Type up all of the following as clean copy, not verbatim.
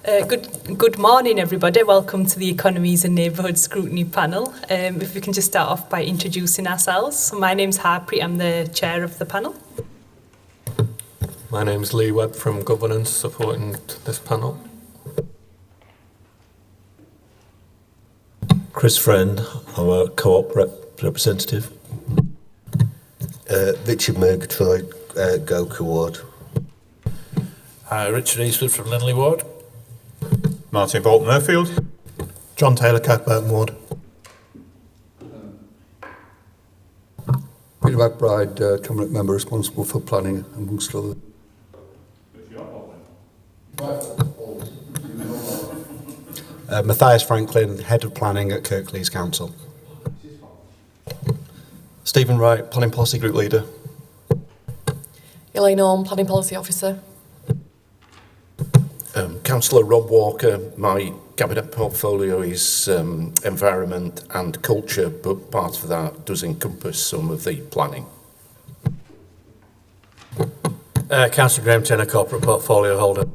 Good morning, everybody. Welcome to the Economies and Neighbourhoods Scrutiny panel. If we can just start off by introducing ourselves. So my name's Harpreet, I'm the chair of the panel. My name's Lee Webb from Governance, supporting this panel. Chris Friend, I'm a co-op representative. Richard Murgatroyd, Goku Ward. Richard Eastwood from Linley Ward. Martin Bolt Murfield. John Taylor, Kirkburn Ward. Peter McBride, Cabinet Member responsible for planning, amongst others. Matthias Franklin, Head of Planning at Kirklees Council. Stephen Wright, Planning Policy Group Leader. Elaine Orme, Planning Policy Officer. Councillor Rob Walker, my cabinet portfolio is environment and culture, but part of that does encompass some of the planning. Councillor Graham Turner, Corporate Portfolio Holder.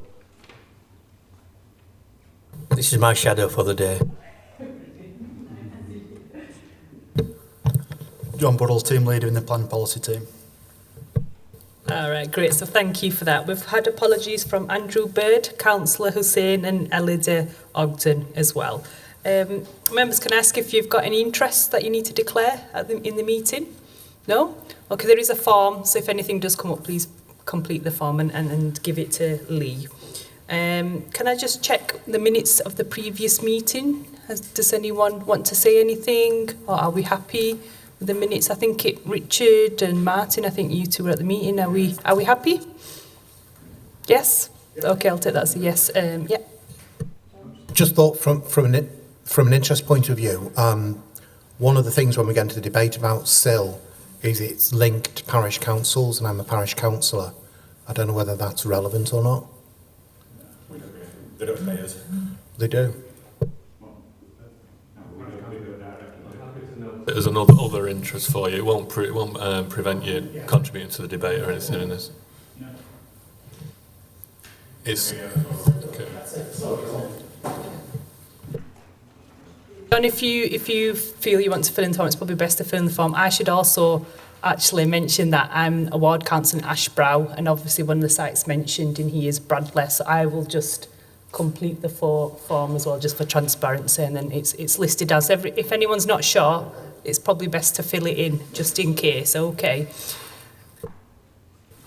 This is my shadow for the day. John Buddles, Team Leader in the Planning Policy team. All right, great. So thank you for that. We've had apologies from Andrew Bird, Councillor Hussain and Elida Ogden as well. Members, can I ask if you've got any interests that you need to declare in the meeting? No? Okay, there is a form, so if anything does come up, please complete the form and give it to Lee. Can I just check the minutes of the previous meeting? Does anyone want to say anything, or are we happy with the minutes? I think Richard and Martin, I think you two were at the meeting. Are we happy? Yes? Okay, I'll take that as a yes. Yeah. Just thought from an interest point of view, one of the things when we get into the debate about SIL is it's linked to parish councils, and I'm a parish councillor. I don't know whether that's relevant or not. They don't pay us. They do. There's another interest for you. It won't prevent you contributing to the debate or anything in this. It's okay. John, if you feel you want to fill in the form, it's probably best to fill in the form. I should also actually mention that I'm a ward councillor in Ashbrow, and obviously one of the sites mentioned in here is Bradley, so I will just complete the form as well, just for transparency, and then it's listed as if anyone's not sure, it's probably best to fill it in just in case. Okay.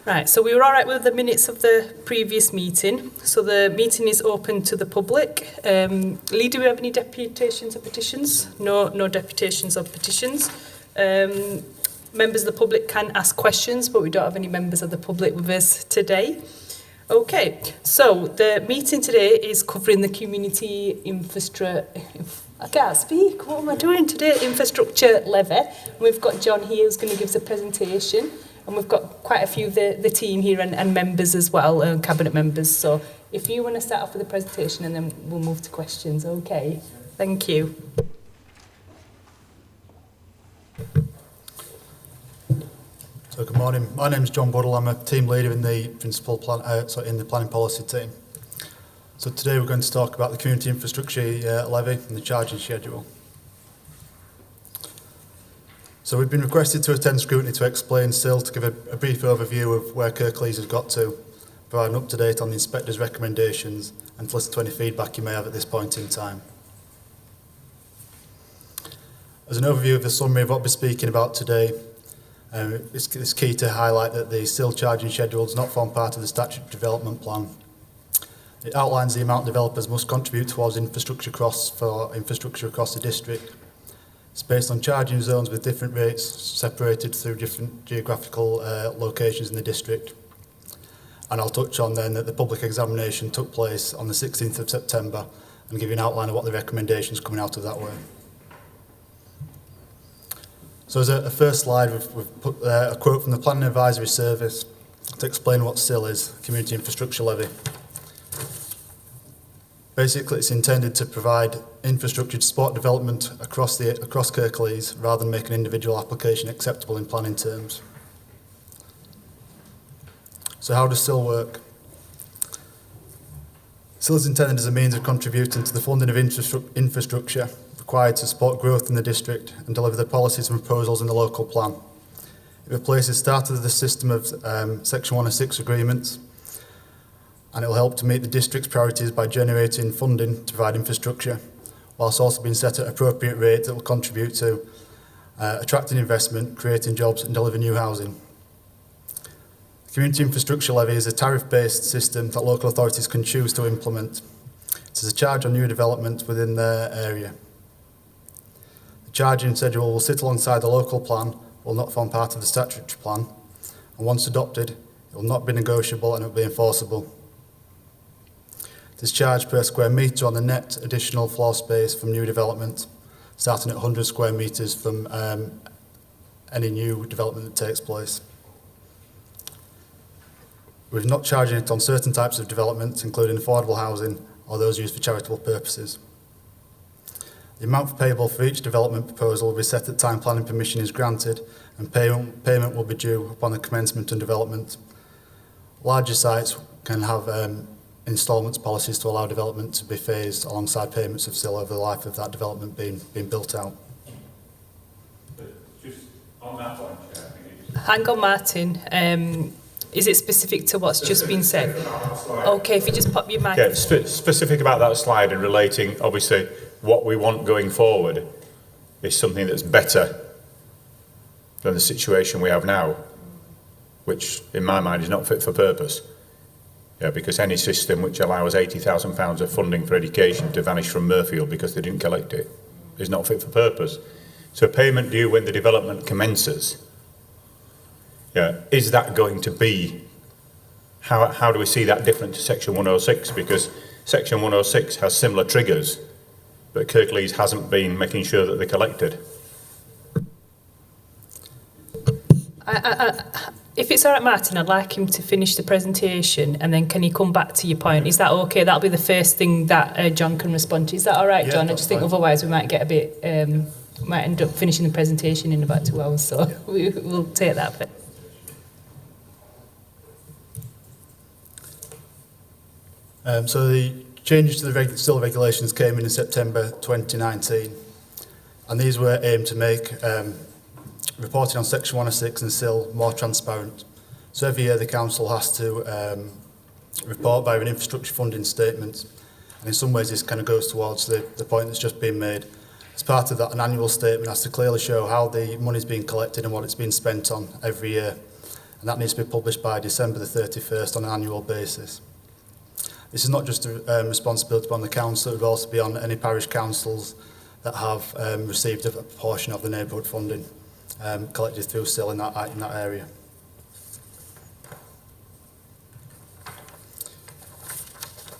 Right, so we were all right with the minutes of the previous meeting. So the meeting is open to the public. Lee, do we have any deputations or petitions? No deputations or petitions. Members of the public can ask questions, but we don't have any members of the public with us today. Okay, so the meeting today is covering the community infrastructure. I can't speak. What am I doing today? Infrastructure levy. We've got John here who's going to give us a presentation, and we've got quite a few of the team here and members as well, cabinet members. So if you want to start off with the presentation, and then we'll move to questions. Okay, thank you. So good morning. My name is John Buddle. I'm a team leader in the in the planning policy team. So today we're going to talk about the community infrastructure levy and the charging schedule. So we've been requested to attend scrutiny to explain SIL, to give a brief overview of where Kirklees has got to, provide an up-to-date on the inspector's recommendations, and to listen to any feedback you may have at this point in time. As an overview of the summary of what we're speaking about today, it's key to highlight that the SIL charging schedule does not form part of the statutory development plan. It outlines the amount developers must contribute towards infrastructure across the district. It's based on charging zones with different rates separated through different geographical locations in the district. And I'll touch on then that the public examination took place on the 16th of September and give you an outline of what the recommendations coming out of that were. So as a first slide, we've put a quote from the Planning Advisory Service to explain what SIL is, Community Infrastructure Levy. Basically, it's intended to provide infrastructure to support development across Kirklees rather than make an individual application acceptable in planning terms. So how does SIL work? SIL is intended as a means of contributing to the funding of infrastructure required to support growth in the district and deliver the policies and proposals in the local plan. It replaces start of the system of Section 106 agreements, and it will help to meet the district's priorities by generating funding to provide infrastructure, whilst also being set at an appropriate rate that will contribute to attracting investment, creating jobs and delivering new housing. The Community Infrastructure Levy is a tariff-based system that local authorities can choose to implement. It is a charge on new development within their area. The charging schedule will sit alongside the local plan, will not form part of the statutory plan, and once adopted, it will not be negotiable and it will be enforceable. It is charged per square metre on the net additional floor space from new development, starting at 100 square metres from any new development that takes place. We're not charging it on certain types of development, including affordable housing or those used for charitable purposes. The amount payable for each development proposal will be set at time planning permission is granted, and payment will be due upon the commencement and development. Larger sites can have instalments policies to allow development to be phased alongside payments of SIL over the life of that development being built out. Just on that one, Chair, I think it's Hang on, Martin. Is it specific to what's just been said? Okay, if you just pop your mic. yeah, specific about that slide and relating, obviously, what we want going forward is something that's better than the situation we have now, which, in my mind, is not fit for purpose. Yeah, because any system which allows £80,000 of funding for education to vanish from Murfield because they didn't collect it is not fit for purpose. So payment due when the development commences, yeah, is that going to be, how do we see that different to Section 106? Because Section 106 has similar triggers, but Kirklees hasn't been making sure that they're collected. If it's all right, Martin, I'd like him to finish the presentation and then can he come back to your point? Is that okay? That'll be the first thing that John can respond to. Is that all right, John? I just think otherwise we might get a bit, might end up finishing the presentation in about 2 hours, so we'll take that bit. So the changes to the SIL regulations came in September 2019, and these were aimed to make reporting on Section 106 and SIL more transparent. So every year the Council has to report via an infrastructure funding statement, and in some ways this kind of goes towards the point that's just been made. As part of that, an annual statement has to clearly show how the money's being collected and what it's been spent on every year, and that needs to be published by December the 31st on an annual basis. This is not just a responsibility on the council, it would also be on any parish councils that have received a portion of the neighbourhood funding collected through SIL in that area.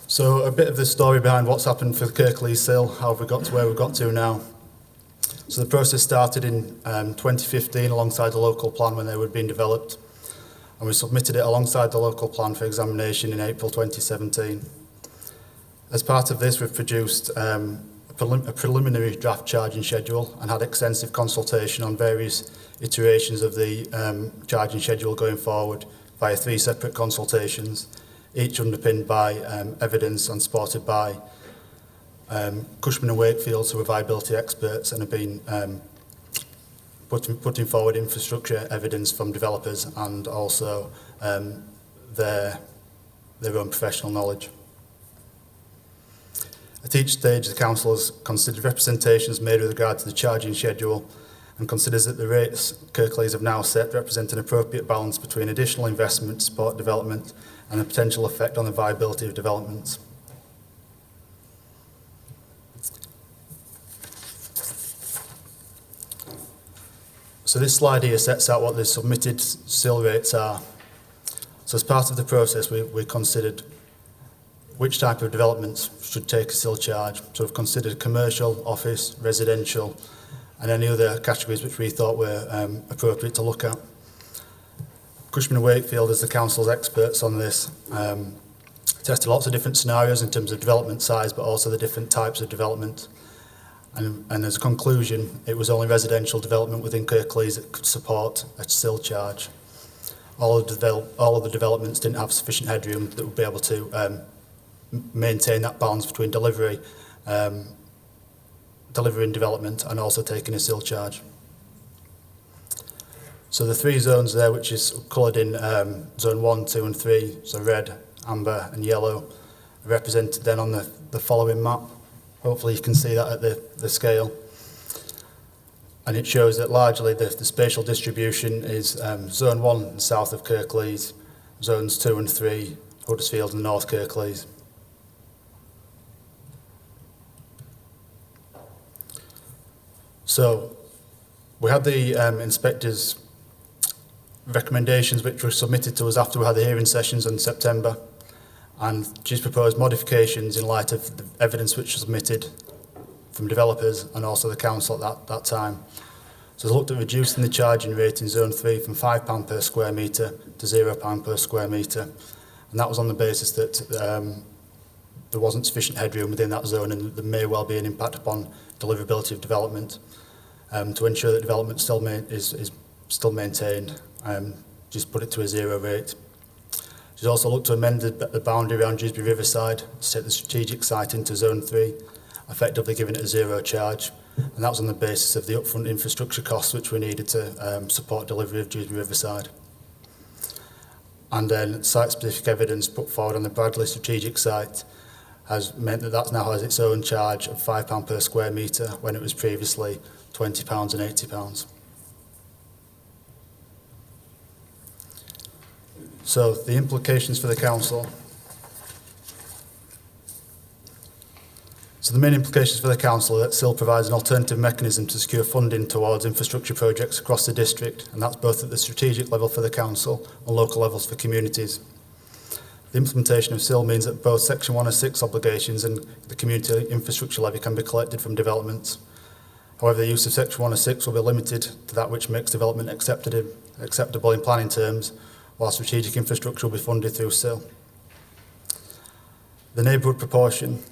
So a bit of the story behind what's happened for the Kirklees SIL, how have we got to where we've got to now. So the process started in 2015 alongside the local plan when they were being developed, and we submitted it alongside the local plan for examination in April 2017. As part of this, we've produced a preliminary draft charging schedule and had extensive consultation on various iterations of the charging schedule going forward via 3 separate consultations, each underpinned by evidence and supported by Cushman & Wakefield, who are viability experts and have been putting forward infrastructure evidence from developers and also their own professional knowledge. At each stage, the Council has considered representations made with regard to the charging schedule and considers that the rates Kirklees have now set represent an appropriate balance between additional investment to support development and a potential effect on the viability of developments. So this slide here sets out what the submitted SIL rates are. So as part of the process, we considered which type of developments should take a SIL charge. So we've considered commercial, office, residential, and any other categories which we thought were appropriate to look at. Cushman & Wakefield, as the Council's experts on this, tested lots of different scenarios in terms of development size, but also the different types of development. And as a conclusion, it was only residential development within Kirklees that could support a SIL charge. All of the developments didn't have sufficient headroom that would be able to maintain that balance between delivering development and also taking a sill charge. So the 3 zones there, which is coloured in zone 1, 2 and 3, so red, amber and yellow, are represented then on the following map. Hopefully you can see that at the scale. And it shows that largely the spatial distribution is zone 1 south of Kirklees, zones 2 and 3, Huddersfield and North Kirklees. So we had the inspectors' recommendations which were submitted to us after we had the hearing sessions in September, and just proposed modifications in light of the evidence which was submitted from developers and also the council at that time. So they looked at reducing the charging rate in zone 3 from £5 per square metre to £0 per square metre, and that was on the basis that there wasn't sufficient headroom within that zone and there may well be an impact upon deliverability of development. To ensure that development is still maintained, just put it to a 0 rate. She's also looked to amend the boundary around Dewsbury Riverside to take the strategic site into zone 3, effectively giving it a 0 charge, and that was on the basis of the upfront infrastructure costs which were needed to support delivery of Dewsbury Riverside. And then site-specific evidence put forward on the Bradley strategic site has meant that now has its own charge of £5 per square metre when it was previously £20 and £80. So the implications for the council. So the main implications for the council are that SIL provides an alternative mechanism to secure funding towards infrastructure projects across the district, and that's both at the strategic level for the council and local levels for communities. The implementation of SIL means that both Section 106 obligations and the community infrastructure levy can be collected from developments. However, the use of Section 106 will be limited to that which makes development acceptable in planning terms, while strategic infrastructure will be funded through SIL. The neighbourhood proportion.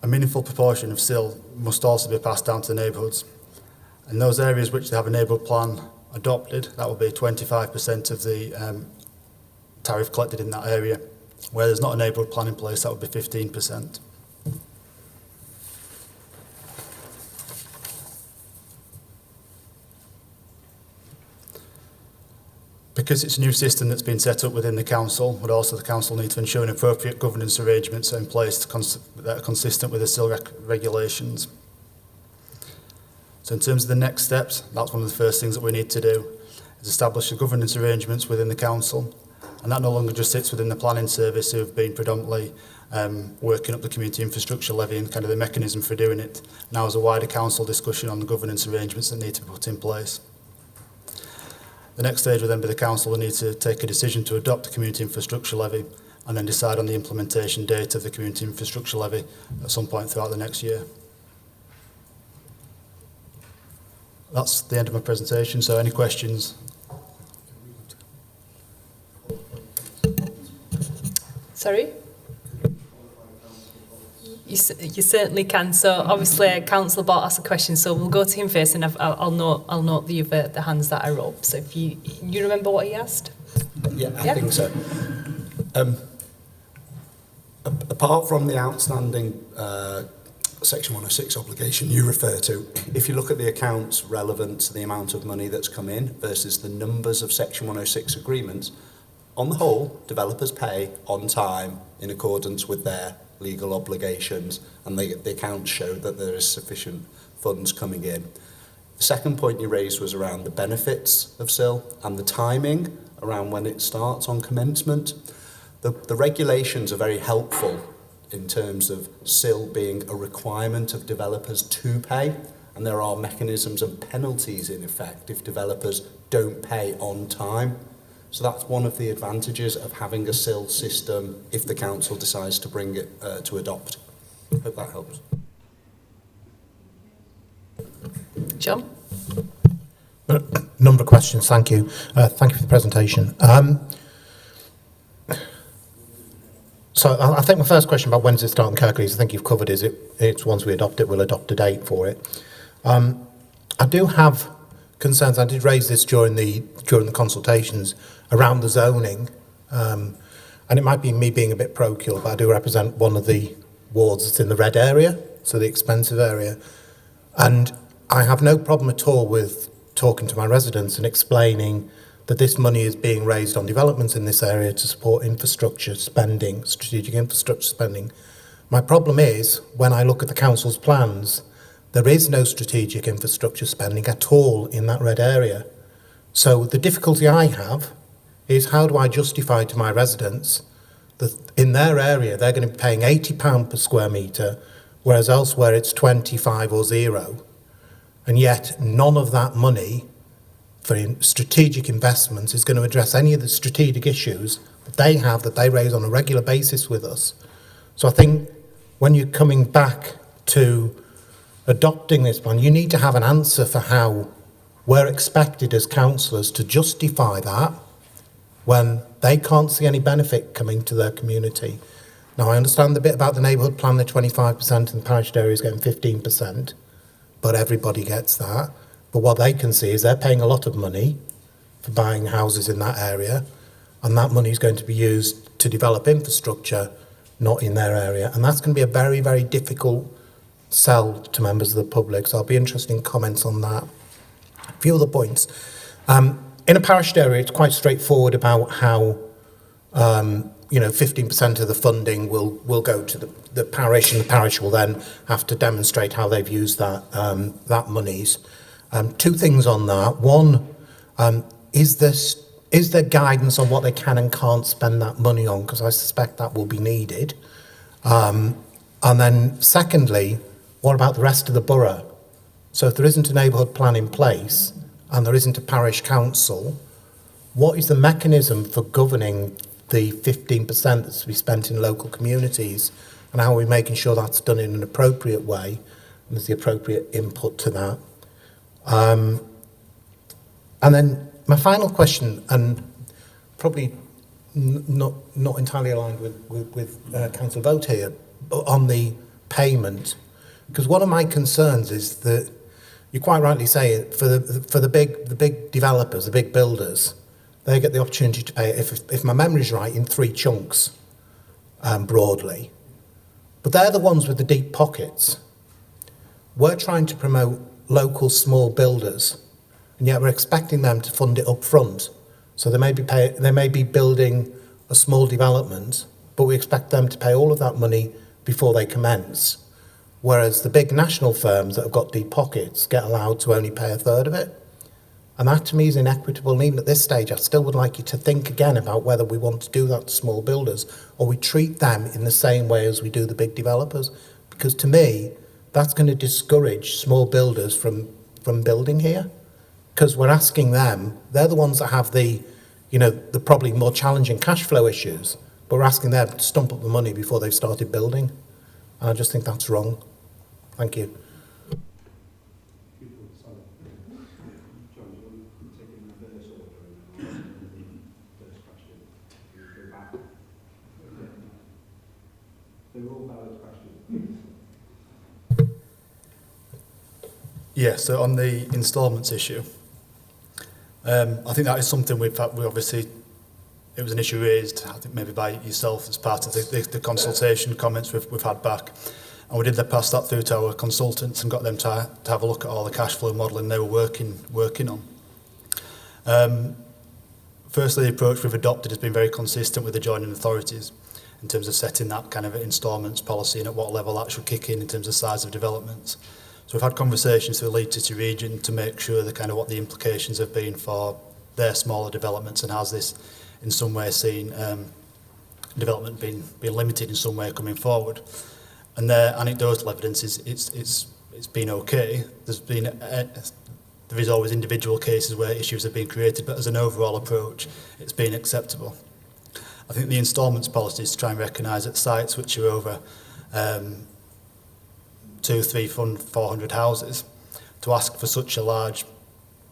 A meaningful proportion of SIL must also be passed down to the neighbourhoods. In those areas which have a neighbourhood plan adopted, that will be 25% of the tariff collected in that area. Where there's not a neighbourhood plan in place, that would be 15%. Because it's a new system that's been set up within the council, but also the council need to ensure an appropriate governance arrangements are in place that are consistent with the SIL regulations. So in terms of the next steps, that's one of the first things that we need to do, is establish the governance arrangements within the council. And that no longer just sits within the planning service, who have been predominantly working up the community infrastructure levy and kind of the mechanism for doing it. Now there's a wider council discussion on the governance arrangements that need to be put in place. The next stage will then be the council will need to take a decision to adopt the community infrastructure levy and then decide on the implementation date of the community infrastructure levy at some point throughout the next year. That's the end of my presentation, so any questions? Sorry? You certainly can. So obviously, Councillor Bott asked a question, so we'll go to him first, and I'll note the hands that are up. So if you remember what he asked? Yeah, I think so. Apart from the outstanding Section 106 obligation you refer to, if you look at the accounts relevant to the amount of money that's come in versus the numbers of Section 106 agreements, on the whole, developers pay on time in accordance with their legal obligations, and the accounts show that there is sufficient funds coming in. The second point you raised was around the benefits of SIL and the timing around when it starts on commencement. The regulations are very helpful in terms of SIL being a requirement of developers to pay, and there are mechanisms and penalties in effect if developers don't pay on time. So that's one of the advantages of having a SIL system if the council decides to bring it to adopt. Hope that helps. John? Number of questions, thank you. Thank you for the presentation. So I think my first question about when does it start in Kirklees, I think you've covered it's once we adopt it, we'll adopt a date for it. I do have concerns. I did raise this during the consultations around the zoning, and and it might be me being a bit parochial, but I do represent one of the wards that's in the red area, so the expensive area. And I have no problem at all with talking to my residents and explaining that this money is being raised on developments in this area to support infrastructure spending, strategic infrastructure spending. My problem is, when I look at the council's plans, there is no strategic infrastructure spending at all in that red area. So the difficulty I have is, how do I justify to my residents that in their area they're going to be paying £80 per square metre, whereas elsewhere it's 25 or 0, and yet none of that money for strategic investments is going to address any of the strategic issues that they have, that they raise on a regular basis with us. So I think when you're coming back to adopting this plan, you need to have an answer for how we're expected as councillors to justify that when they can't see any benefit coming to their community. Now, I understand the bit about the neighbourhood plan, the 25% and the parish area is getting 15%, but everybody gets that. But what they can see is they're paying a lot of money for buying houses in that area, and that money is going to be used to develop infrastructure, not in their area. And that's going to be a very, very difficult sell to members of the public. So I'll be interested in comments on that. A few other points. In a parish area, it's quite straightforward about how 15% of the funding will go to the parish, and the parish will then have to demonstrate how they've used that monies. Two things on that. One, is there guidance on what they can and can't spend that money on? Because I suspect that will be needed. And then secondly, what about the rest of the borough? So if there isn't a neighbourhood plan in place and there isn't a parish council, what is the mechanism for governing the 15% that's to be spent in local communities, and how are we making sure that's done in an appropriate way and there's the appropriate input to that? And then my final question, and probably not entirely aligned with council vote here, but on the payment, because one of my concerns is that you quite rightly say for the big developers, the big builders, they get the opportunity to pay, if my memory's right, in 3 chunks, broadly. But they're the ones with the deep pockets. We're trying to promote local small builders, and yet we're expecting them to fund it up front. So they may be building a small development, but we expect them to pay all of that money before they commence. Whereas the big national firms that have got deep pockets get allowed to only pay a third of it. And that to me is inequitable. And even at this stage, I still would like you to think again about whether we want to do that to small builders, or we treat them in the same way as we do the big developers. Because to me, that's going to discourage small builders from building here. Because we're asking them, they're the ones that have the probably more challenging cash flow issues, but we're asking them to stump up the money before they've started building. And I just think that's wrong. Thank you. Yeah, so on the instalments issue, I think that is something we obviously, it was an issue raised, I think maybe by yourself as part of the consultation comments we've had back. And we did pass that through to our consultants and got them to have a look at all the cash flow modelling they were working on. Firstly, the approach we've adopted has been very consistent with the joining authorities in terms of setting that kind of instalments policy and at what level that should kick in terms of size of developments. So we've had conversations with the Leeds City region to make sure the kind of what the implications have been for their smaller developments, and has this in some way seen development being limited in some way coming forward. And their anecdotal evidence is it's been okay. There is always individual cases where issues have been created, but as an overall approach, it's been acceptable. I think the instalments policy is to try and recognise that sites which are over 200, 300, 400 houses, to ask for such a large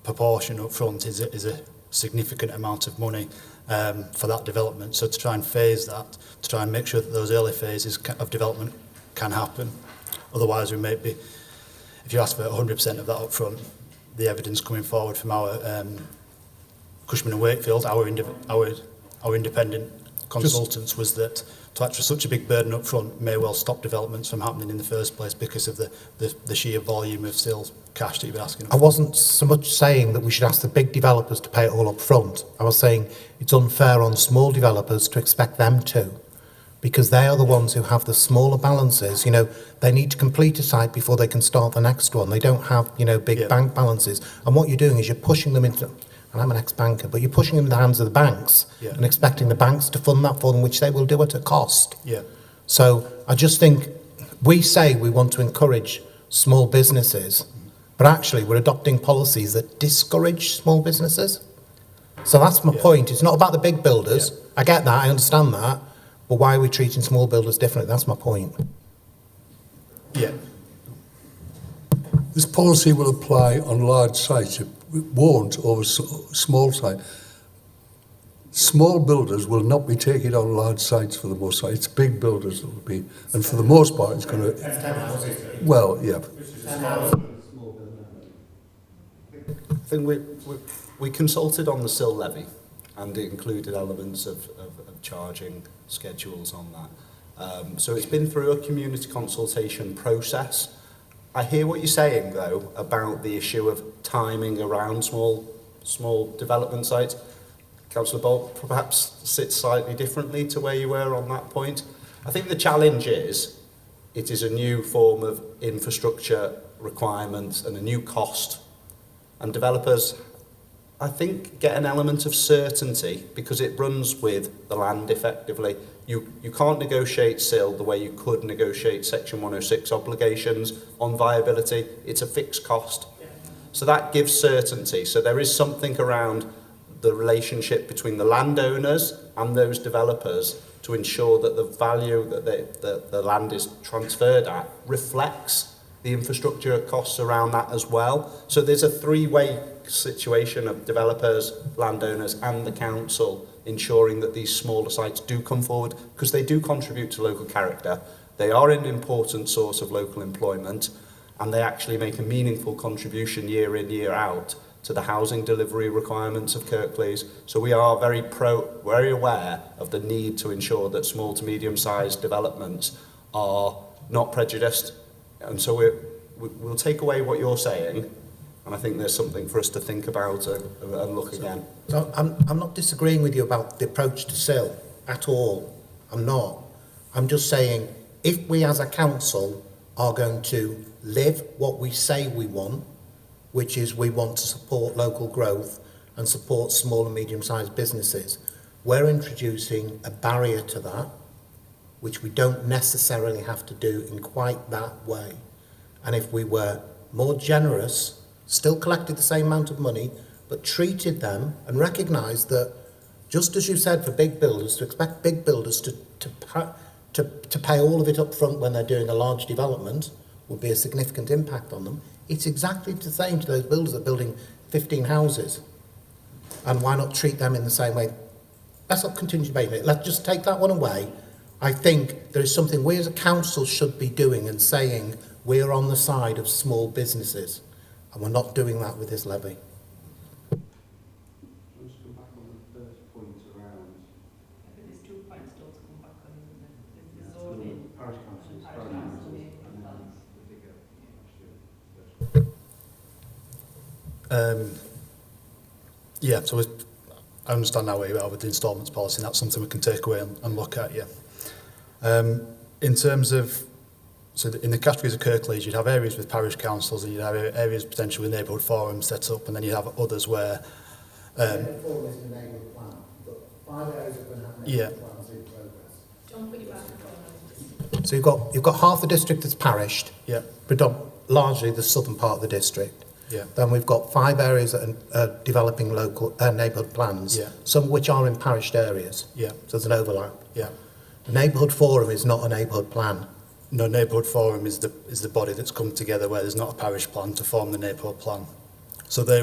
proportion up front is a significant amount of money for that development. So to try and phase that, to try and make sure that those early phases of development can happen. Otherwise, we may be, if you ask for 100% of that up front, the evidence coming forward from our Cushman and Wakefield, our independent consultants was that to actually such a big burden up front may well stop developments from happening in the first place because of the sheer volume of still cash that you've been asking. I wasn't so much saying that we should ask the big developers to pay it all up front. I was saying it's unfair on small developers to expect them to, because they are the ones who have the smaller balances. You know, they need to complete a site before they can start the next one. They don't have, you know, big bank balances. And what you're doing is you're pushing them into, and I'm an ex-banker, but you're pushing them in the hands of the banks and expecting the banks to fund that for them, which they will do at a cost. So I just think we say we want to encourage small businesses, but actually we're adopting policies that discourage small businesses. So that's my point. It's not about the big builders. I get that, I understand that. But why are we treating small builders differently? That's my point. This policy will apply on large sites. It won't over small sites. Small builders will not be taking on large sites for the most part. It's big builders that will be, and for the most part, it's going to. Well, yeah. I think we consulted on the sill levy, and it included elements of charging schedules on that. So it's been through a community consultation process. I hear what you're saying, though, about the issue of timing around small development sites. Councillor Bolt perhaps sits slightly differently to where you were on that point. I think the challenge is it is a new form of infrastructure requirement and a new cost. And developers, I think, get an element of certainty because it runs with the land effectively. You can't negotiate SIL the way you could negotiate Section 106 obligations on viability. It's a fixed cost. So that gives certainty. So there is something around the relationship between the landowners and those developers to ensure that the value that the land is transferred at reflects the infrastructure costs around that as well. So there's a three-way situation of developers, landowners and the council ensuring that these smaller sites do come forward because they do contribute to local character. They are an important source of local employment and they actually make a meaningful contribution year in, year out to the housing delivery requirements of Kirklees. So we are very aware of the need to ensure that small to medium-sized developments are not prejudiced. And so we'll take away what you're saying, and I think there's something for us to think about and look again. So I'm not disagreeing with you about the approach to SIL at all. I'm not. I'm just saying if we as a council are going to live what we say we want, which is we want to support local growth and support small and medium-sized businesses, we're introducing a barrier to that, which we don't necessarily have to do in quite that way. And if we were more generous, still collected the same amount of money, but treated them and recognised that, just as you said for big builders, to expect big builders to pay all of it up front when they're doing a large development would be a significant impact on them. It's exactly the same to those builders that are building 15 houses. And why not treat them in the same way? Let's not continue debating it. Let's just take that one away. I think there is something we as a council should be doing and saying we're on the side of small businesses. And we're not doing that with this levy. Let's come back on the first point around. I think there's 2 points still to come back on, isn't there? There's the zoning, parish councils, and then the bigger yeah, so I understand now where you are with the instalments policy, and that's something we can take away and look at, in terms of, so in the categories of Kirklees, you'd have areas with parish councils and you'd have areas potentially with neighbourhood forums set up, and then you'd have others where... Neighbourhood forum is the neighbourhood plan, but 5 areas are going to have neighbourhood plans in progress. John, put your back on. So you've got half the district that's parished, largely the southern part of the district. Then we've got 5 areas that are developing local neighbourhood plans, some of which are in parished areas. So there's an overlap. The neighbourhood forum is not a neighbourhood plan. No, neighbourhood forum is the body that's come together where there's not a parish plan to form the neighbourhood plan. So they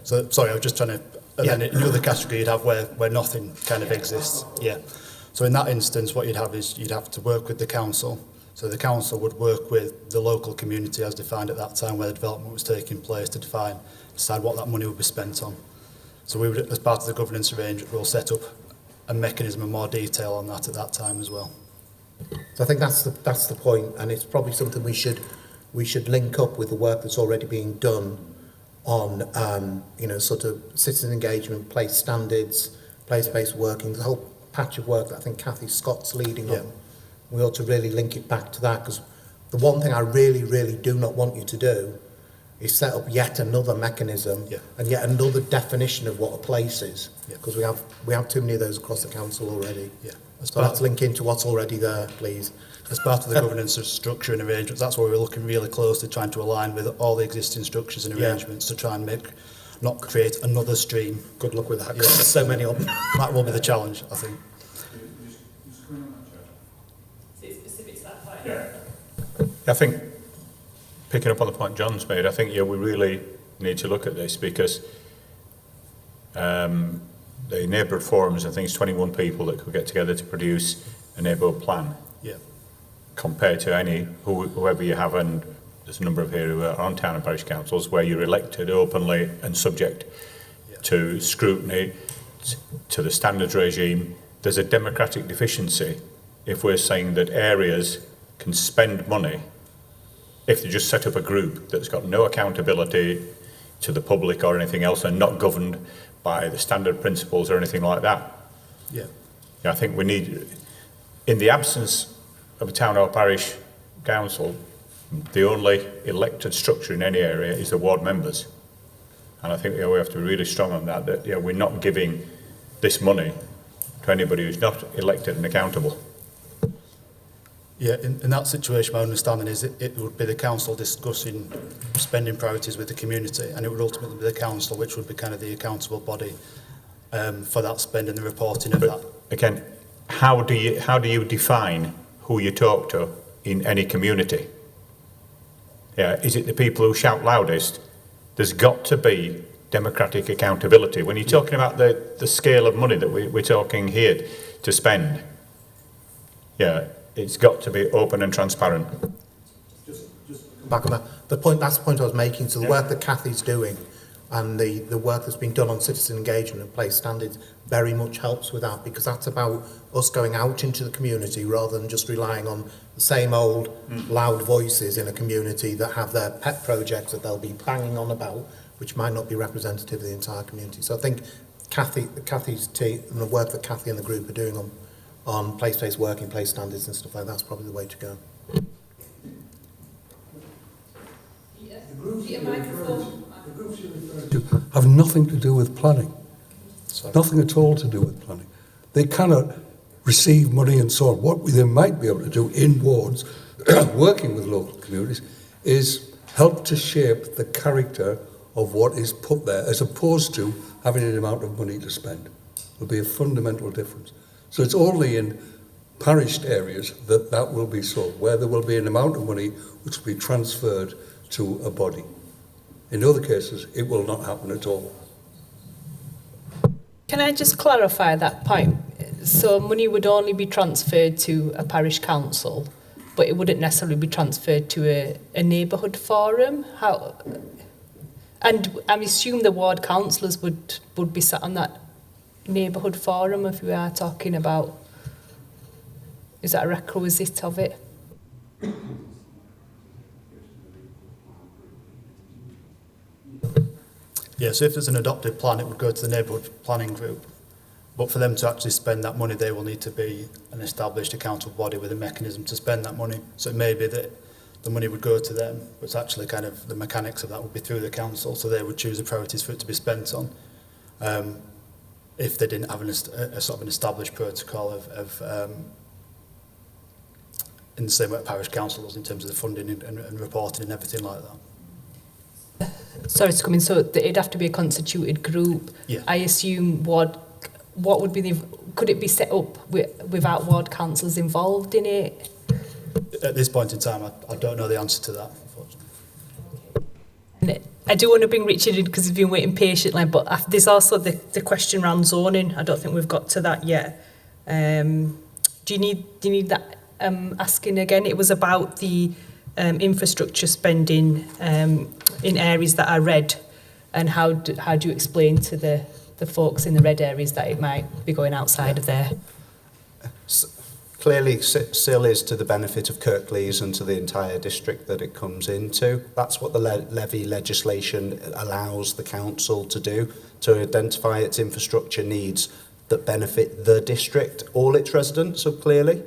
so sorry, I was just trying to. And then in the other category, you'd have where nothing kind of exists. So in that instance, what you'd have is you'd have to work with the council. So the council would work with the local community as defined at that time where the development was taking place to decide what that money would be spent on. So we would, as part of the governance arrangement, we'll set up a mechanism and more detail on that at that time as well. So I think that's the point, and it's probably something we should link up with the work that's already being done on sort of citizen engagement, place standards, place-based working, the whole patch of work that I think Cathy Scott's leading on. We ought to really link it back to that, because the one thing I really, really do not want you to do is set up yet another mechanism and yet another definition of what a place is, because we have too many of those across the council already. So let's link into what's already there, please. As part of the governance structure and arrangements, that's where we're looking really closely, trying to align with all the existing structures and arrangements to try and not create another stream. Good luck with that, because there's so many of them. That will be the challenge, I think. I think, picking up on the point John's made, I think we really need to look at this, because the neighbourhood forums, I think it's 21 people that could get together to produce a neighbourhood plan. Compared to whoever you have, and there's a number of here who are on town and parish councils where you're elected openly and subject to scrutiny, to the standards regime. There's a democratic deficiency if we're saying that areas can spend money if they just set up a group that's got no accountability to the public or anything else and not governed by the standard principles or anything like that. I think we need, in the absence of a town or parish council, the only elected structure in any area is the ward members. And I think we have to be really strong on that we're not giving this money to anybody who's not elected and accountable. In that situation, my understanding is it would be the council discussing spending priorities with the community, and it would ultimately be the council which would be kind of the accountable body for that spend and the reporting of that. Again, how do you define who you talk to in any community? Is it the people who shout loudest? There's got to be democratic accountability. When you're talking about the scale of money that we're talking here to spend, it's got to be open and transparent. Just back on that. That's the point I was making. So the work that Cathy's doing and the work that's been done on citizen engagement and place standards very much helps with that, because that's about us going out into the community rather than just relying on the same old loud voices in a community that have their pet projects that they'll be banging on about, which might not be representative of the entire community. So I think Cathy's team and the work that Cathy and the group are doing on place-based working, place standards and stuff like that's probably the way to go. Have nothing to do with planning. Nothing at all to do with planning. They cannot receive money and so on. What they might be able to do in wards, working with local communities, is help to shape the character of what is put there, as opposed to having an amount of money to spend. There'll be a fundamental difference. So it's only in parished areas that will be so, where there will be an amount of money which will be transferred to a body. In other cases, it will not happen at all. Can I just clarify that point? So money would only be transferred to a parish council, but it wouldn't necessarily be transferred to a neighbourhood forum? How? And I assume the ward councillors would be sat on that neighbourhood forum if we are talking about, is that a requisite of it? So if there's an adopted plan, it would go to the neighbourhood planning group. But for them to actually spend that money, they will need to be an established accountable body with a mechanism to spend that money. So it may be that the money would go to them, but it's actually kind of the mechanics of that would be through the council, so they would choose the priorities for it to be spent on. If they didn't have a sort of an established protocol of in the same way parish council does in terms of the funding and reporting and everything like that. Sorry to come in, so it'd have to be a constituted group. I assume what would be could it be set up without ward councils involved in it? At this point in time, I don't know the answer to that, unfortunately. I do want to bring Richard in because he's been waiting patiently, but there's also the question around zoning. I don't think we've got to that yet. Do you need that asking again? It was about the infrastructure spending in areas that are red, and how do you explain to the the folks in the red areas that it might be going outside of there. Clearly, SIL is to the benefit of Kirklees and to the entire district that it comes into. That's what the levy legislation allows the council to do, to identify its infrastructure needs that benefit the district, all its residents, clearly.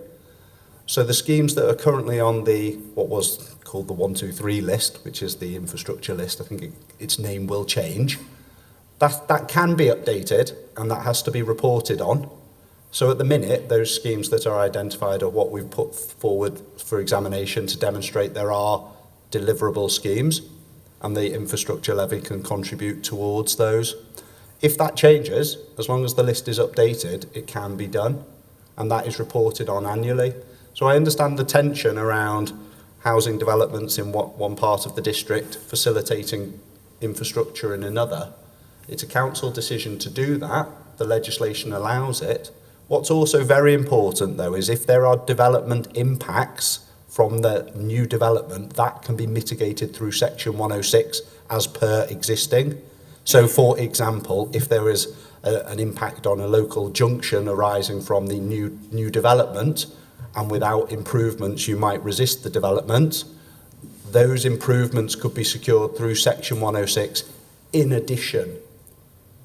So the schemes that are currently on the, what was called the 1, 2, 3 list, which is the infrastructure list, I think its name will change, that can be updated and that has to be reported on. So at the minute, those schemes that are identified are what we've put forward for examination to demonstrate there are deliverable schemes and the infrastructure levy can contribute towards those. If that changes, as long as the list is updated, it can be done and that is reported on annually. So I understand the tension around housing developments in one part of the district, facilitating infrastructure in another. It's a council decision to do that. The legislation allows it. What's also very important, though, is if there are development impacts from the new development, that can be mitigated through Section 106 as per existing. So, for example, if there is an impact on a local junction arising from the new development, and without improvements you might resist the development, those improvements could be secured through Section 106 in addition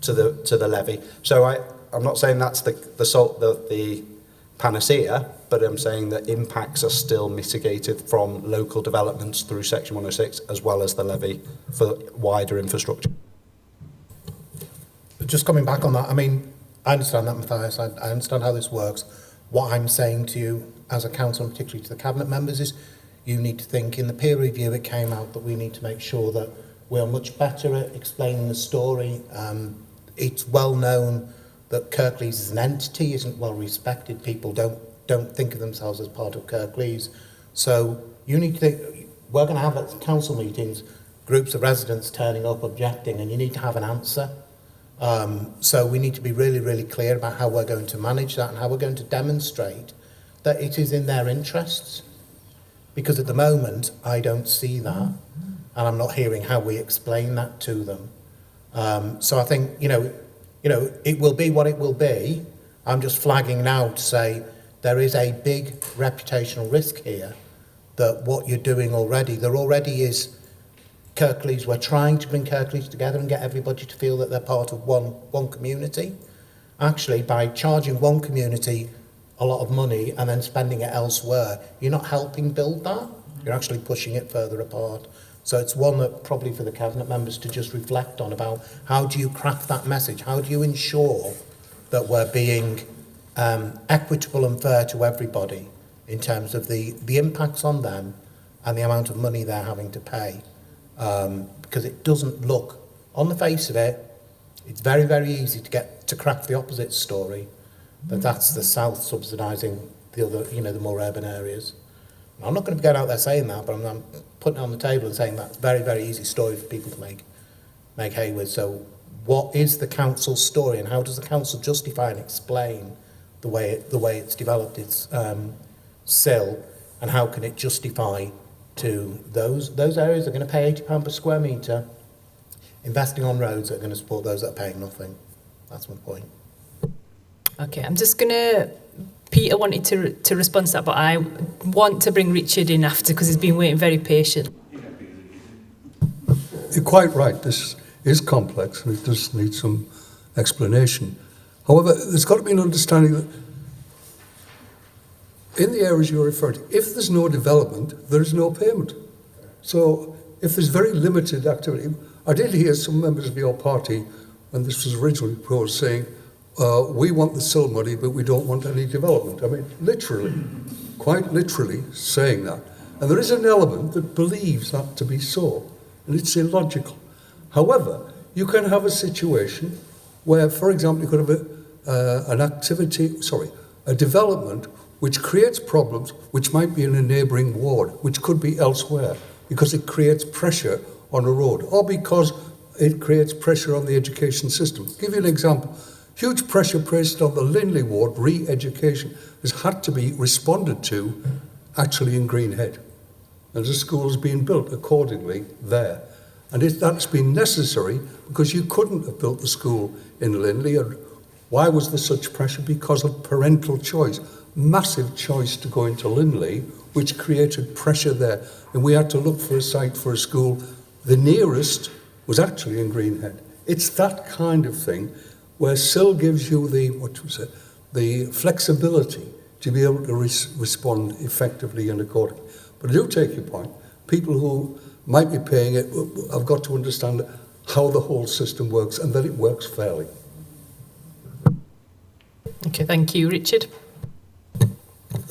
to the levy. So I'm not saying that's the panacea, but I'm saying that impacts are still mitigated from local developments through Section 106 as well as the levy for wider infrastructure. Just coming back on that, I mean, I understand that, Matthias, I understand how this works. What I'm saying to you as a council, and particularly to the cabinet members, is you need to think, in the peer review it came out that we need to make sure that we're much better at explaining the story. It's well known that Kirklees as an entity isn't well respected. People don't think of themselves as part of Kirklees. So you need to think, we're going to have at council meetings groups of residents turning up objecting, and you need to have an answer. So we need to be really, really clear about how we're going to manage that and how we're going to demonstrate that it is in their interests. Because at the moment, I don't see that, and I'm not hearing how we explain that to them. So I think, you know, it will be what it will be. I'm just flagging now to say there is a big reputational risk here that what you're doing already, there already is Kirklees, we're trying to bring Kirklees together and get everybody to feel that they're part of one community. Actually, by charging one community a lot of money and then spending it elsewhere, you're not helping build that, you're actually pushing it further apart. So it's one that probably for the cabinet members to just reflect on, about how do you craft that message, how do you ensure that we're being equitable and fair to everybody in terms of the impacts on them and the amount of money they're having to pay. Because it doesn't look, on the face of it, it's very, very easy to craft the opposite story, that that's the south subsidising the other, the more urban areas. And I'm not going to be going out there saying that, but I'm putting it on the table and saying that's a very, very easy story for people to make hay with. So what is the council's story, and how does the council justify and explain the way it's developed its SIL, and how can it justify to those areas that are going to pay £80 per square metre, investing on roads that are going to support those that are paying nothing? That's my point. Okay, I'm just going to... Peter wanted to respond to that, but I want to bring Richard in after, because he's been waiting very patient. You're quite right. This is complex and it does need some explanation. However, there's got to be an understanding that in the areas you're referring to, if there's no development, there is no payment. So if there's very limited activity, I did hear some members of your party, when this was originally proposed, saying, we want the SIL money, but we don't want any development. I mean, literally, quite literally saying that. And there is an element that believes that to be so, and it's illogical. However, you can have a situation where, for example, you could have a development which creates problems which might be in a neighbouring ward, which could be elsewhere, because it creates pressure on a road, or because it creates pressure on the education system. I'll give you an example. Huge pressure placed on the Linley ward, re-education, has had to be responded to actually in Greenhead. And the school's been built accordingly there. And that's been necessary because you couldn't have built the school in Lindley. And why was there such pressure? Because of parental choice. Massive choice to go into Lindley, which created pressure there. And we had to look for a site for a school. The nearest was actually in Greenhead. It's that kind of thing where SIL gives you the flexibility to be able to respond effectively and accordingly. But I do take your point. People who might be paying it have got to understand how the whole system works and that it works fairly. Okay, thank you. Richard?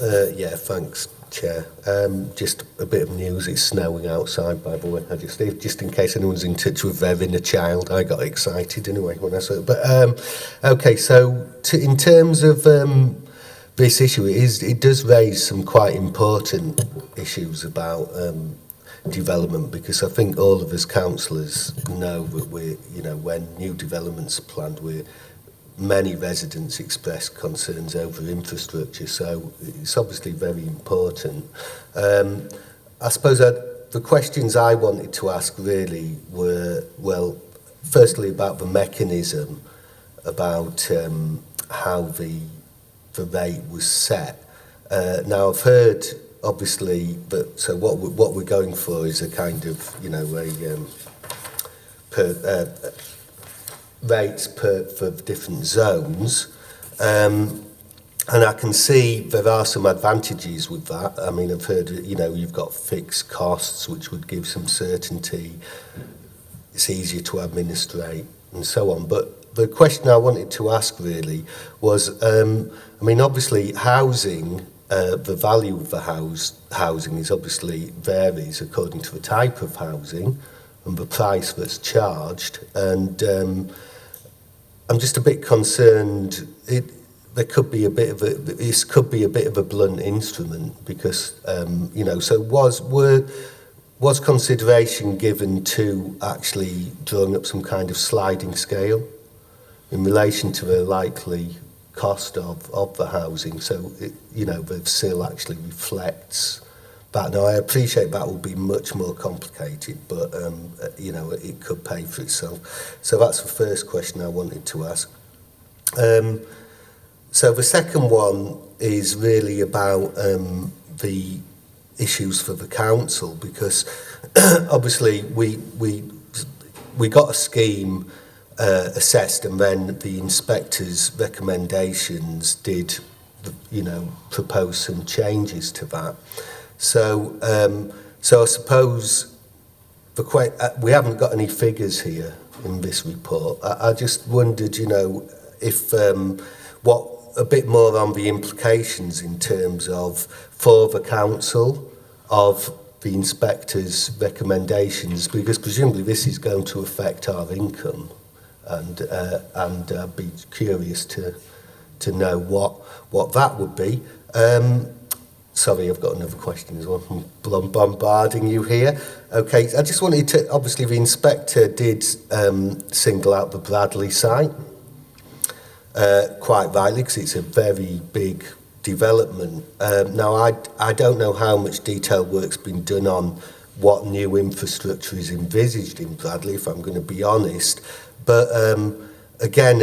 Yeah, thanks, Chair. Just a bit of news. It's snowing outside, by the way. Just in case anyone's in touch with their inner child, I got excited anyway when I saw it. But okay, so in terms of this issue, it does raise some quite important issues about development, because I think all of us councillors know that when new developments are planned, many residents express concerns over infrastructure, so it's obviously very important. I suppose the questions I wanted to ask really were, well, firstly about the mechanism, about how the rate was set. Now I've heard obviously that, so what we're going for is a kind of, rates for different zones, and I can see there are some advantages with that. I mean, I've heard, you've got fixed costs, which would give some certainty. It's easier to administrate and so on. But the question I wanted to ask really was, obviously housing, the value of the housing is obviously varies according to the type of housing and the price that's charged, and I'm just a bit concerned. This could be a bit of a blunt instrument, because so was consideration given to actually drawing up some kind of sliding scale in relation to the likely cost of the housing, so the SIL actually reflects that. Now I appreciate that will be much more complicated, but it could pay for itself. So that's the first question I wanted to ask. So the second one is really about the issues for the council, because obviously we got a scheme assessed, and then the inspector's recommendations did, propose some changes to that. So I suppose we haven't got any figures here in this report. I just wondered, if what a bit more on the implications in terms of for the council of the inspector's recommendations, because presumably this is going to affect our income, and I'd be curious to know what that would be. Sorry, I've got another question as well. I'm bombarding you here. Okay, I just wanted to, obviously the inspector did single out the Bradley site, quite rightly, because it's a very big development. Now, I don't know how much detailed work's been done on what new infrastructure is envisaged in Bradley, if I'm going to be honest. But again,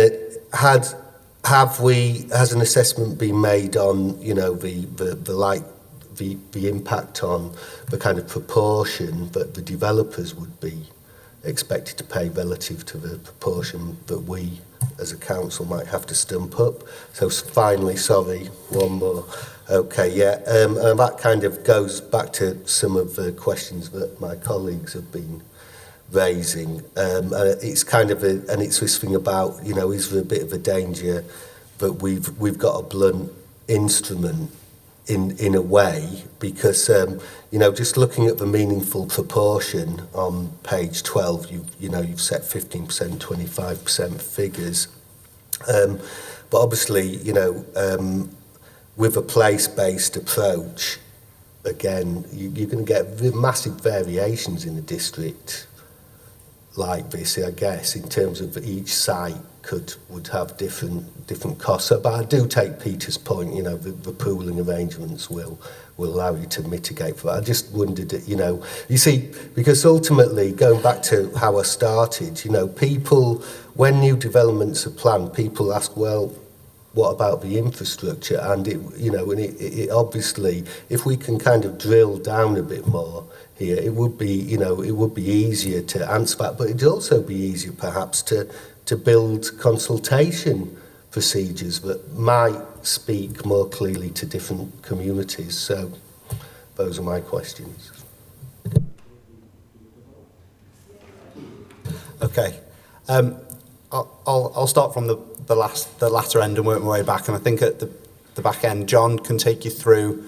has an assessment been made on, the impact on the kind of proportion that the developers would be expected to pay relative to the proportion that we as a council might have to stump up? So finally, sorry, one more. Okay, yeah, and that kind of goes back to some of the questions that my colleagues have been raising. And it's kind of and it's this thing about, is there a bit of a danger that we've got a blunt instrument in a way, because just looking at the meaningful proportion on page 12, you've set 15%, 25% figures, but obviously with a place-based approach, again you're going to get massive variations in a district like this, I guess, in terms of each site would have different costs. But I do take Peter's point. You know, the pooling arrangements will allow you to mitigate for that. I just wondered, you know, you see, because ultimately, going back to how I started, you know, people, when new developments are planned, people ask, well, what about the infrastructure? And it, you know, and it obviously, if we can kind of drill down a bit more here, it would be, you know, it would be easier to answer that, but it'd also be easier perhaps to build consultation procedures that might speak more clearly to different communities. So those are my questions. Okay. I'll start from the latter end and work my way back. And I think at the back end, John can take you through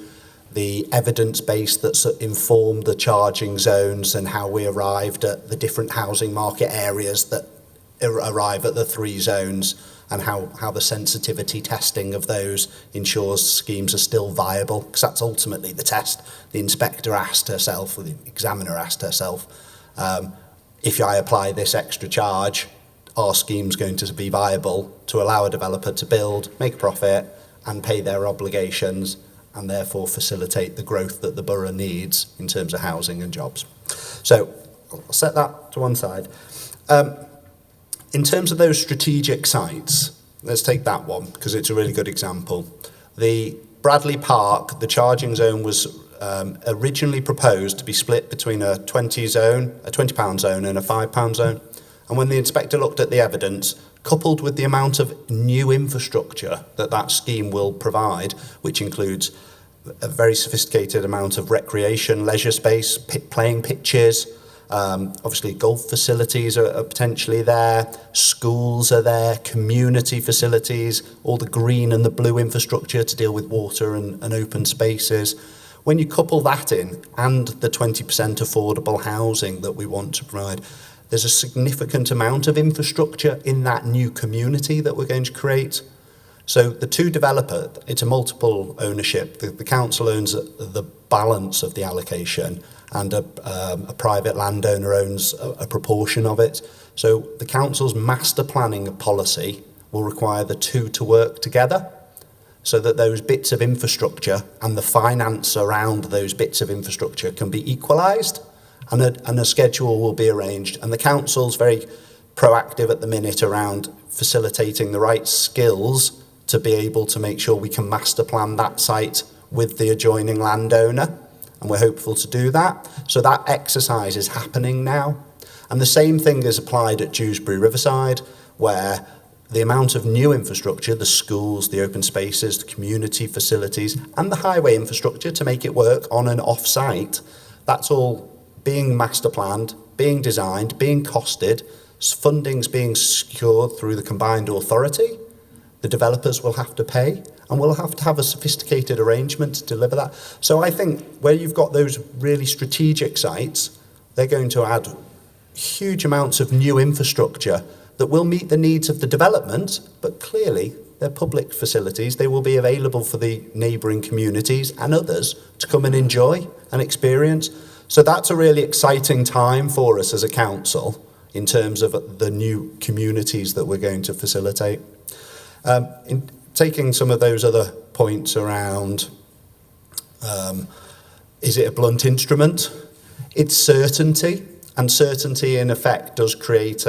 the evidence base that's informed the charging zones and how we arrived at the different housing market areas that arrive at the 3 zones, and how the sensitivity testing of those ensures schemes are still viable, because that's ultimately the test. The inspector asked herself, or the examiner asked herself, if I apply this extra charge, are schemes going to be viable to allow a developer to build, make a profit, and pay their obligations, and therefore facilitate the growth that the borough needs in terms of housing and jobs. So I'll set that to one side. In terms of those strategic sites, let's take that one because it's a really good example. The Bradley Park, the charging zone was originally proposed to be split between a £20 zone and a £5 zone. And when the inspector looked at the evidence, coupled with the amount of new infrastructure that scheme will provide, which includes a very sophisticated amount of recreation, leisure space, playing pitches, obviously golf facilities are potentially there, schools are there, community facilities, all the green and the blue infrastructure to deal with water and open spaces. When you couple that in and the 20% affordable housing that we want to provide, there's a significant amount of infrastructure in that new community that we're going to create. So the two developer, it's a multiple ownership. The council owns the balance of the allocation, and a private landowner owns a proportion of it. So the council's master planning policy will require the two to work together so that those bits of infrastructure and the finance around those bits of infrastructure can be equalised, and a schedule will be arranged. And the council's very proactive at the minute around facilitating the right skills to be able to make sure we can master plan that site with the adjoining landowner. And we're hopeful to do that. So that exercise is happening now. And the same thing is applied at Dewsbury Riverside, where the amount of new infrastructure, the schools, the open spaces, the community facilities, and the highway infrastructure to make it work on and off site, that's all being master planned, being designed, being costed, funding's being secured through the combined authority. The developers will have to pay, and we'll have to have a sophisticated arrangement to deliver that. So I think where you've got those really strategic sites, they're going to add huge amounts of new infrastructure that will meet the needs of the development, but clearly they're public facilities. They will be available for the neighbouring communities and others to come and enjoy and experience. So that's a really exciting time for us as a council in terms of the new communities that we're going to facilitate. In taking some of those other points around, is it a blunt instrument? It's certainty, and certainty in effect does create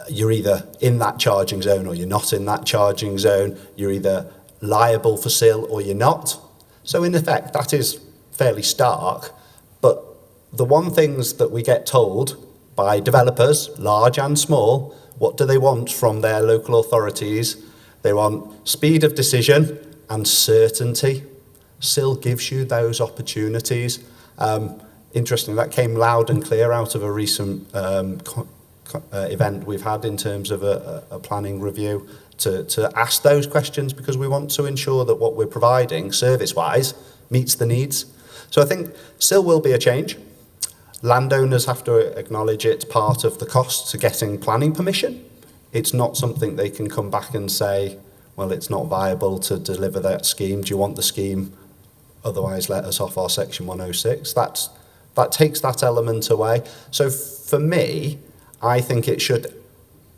you're either in that charging zone or you're not in that charging zone. You're either liable for SIL or you're not. So in effect, that is fairly stark. But the one things that we get told by developers, large and small, what do they want from their local authorities? They want speed of decision and certainty. SIL gives you those opportunities. Interestingly, that came loud and clear out of a recent event we've had in terms of a planning review to ask those questions, because we want to ensure that what we're providing service-wise meets the needs. So I think SIL will be a change. Landowners have to acknowledge it's part of the cost to getting planning permission. It's not something they can come back and say, well, it's not viable to deliver that scheme. Do you want the scheme? Otherwise, let us off our Section 106. That takes that element away. So for me, I think it should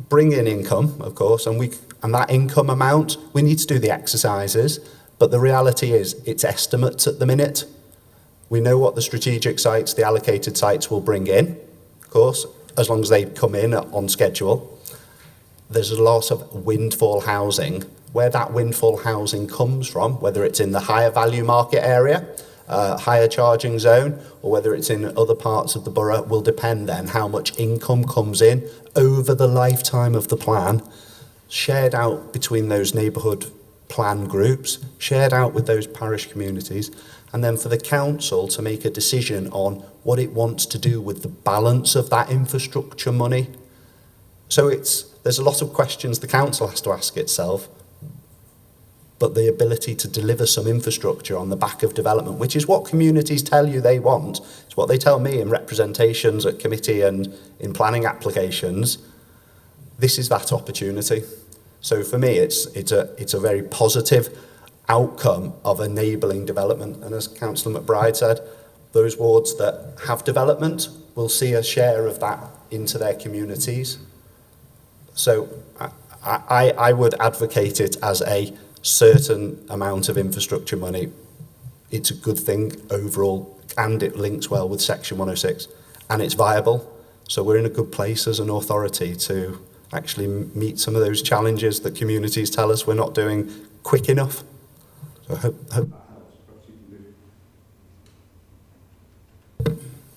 bring in income, of course, and that income amount, we need to do the exercises, but the reality is it's estimates at the minute. We know what the strategic sites, the allocated sites will bring in, of course, as long as they come in on schedule. There's a lot of windfall housing. Where that windfall housing comes from, whether it's in the higher value market area, higher charging zone, or whether it's in other parts of the borough, will depend then how much income comes in over the lifetime of the plan, shared out between those neighbourhood plan groups, shared out with those parish communities, and then for the council to make a decision on what it wants to do with the balance of that infrastructure money. So there's a lot of questions the council has to ask itself, but the ability to deliver some infrastructure on the back of development, which is what communities tell you they want. It's what they tell me in representations at committee and in planning applications. This is that opportunity. So for me, it's a very positive outcome of enabling development. And as Councillor McBride said, those wards that have development will see a share of that into their communities. So I would advocate it as a certain amount of infrastructure money. It's a good thing overall, and it links well with Section 106, and it's viable. So we're in a good place as an authority to actually meet some of those challenges that communities tell us we're not doing quick enough. So I hope.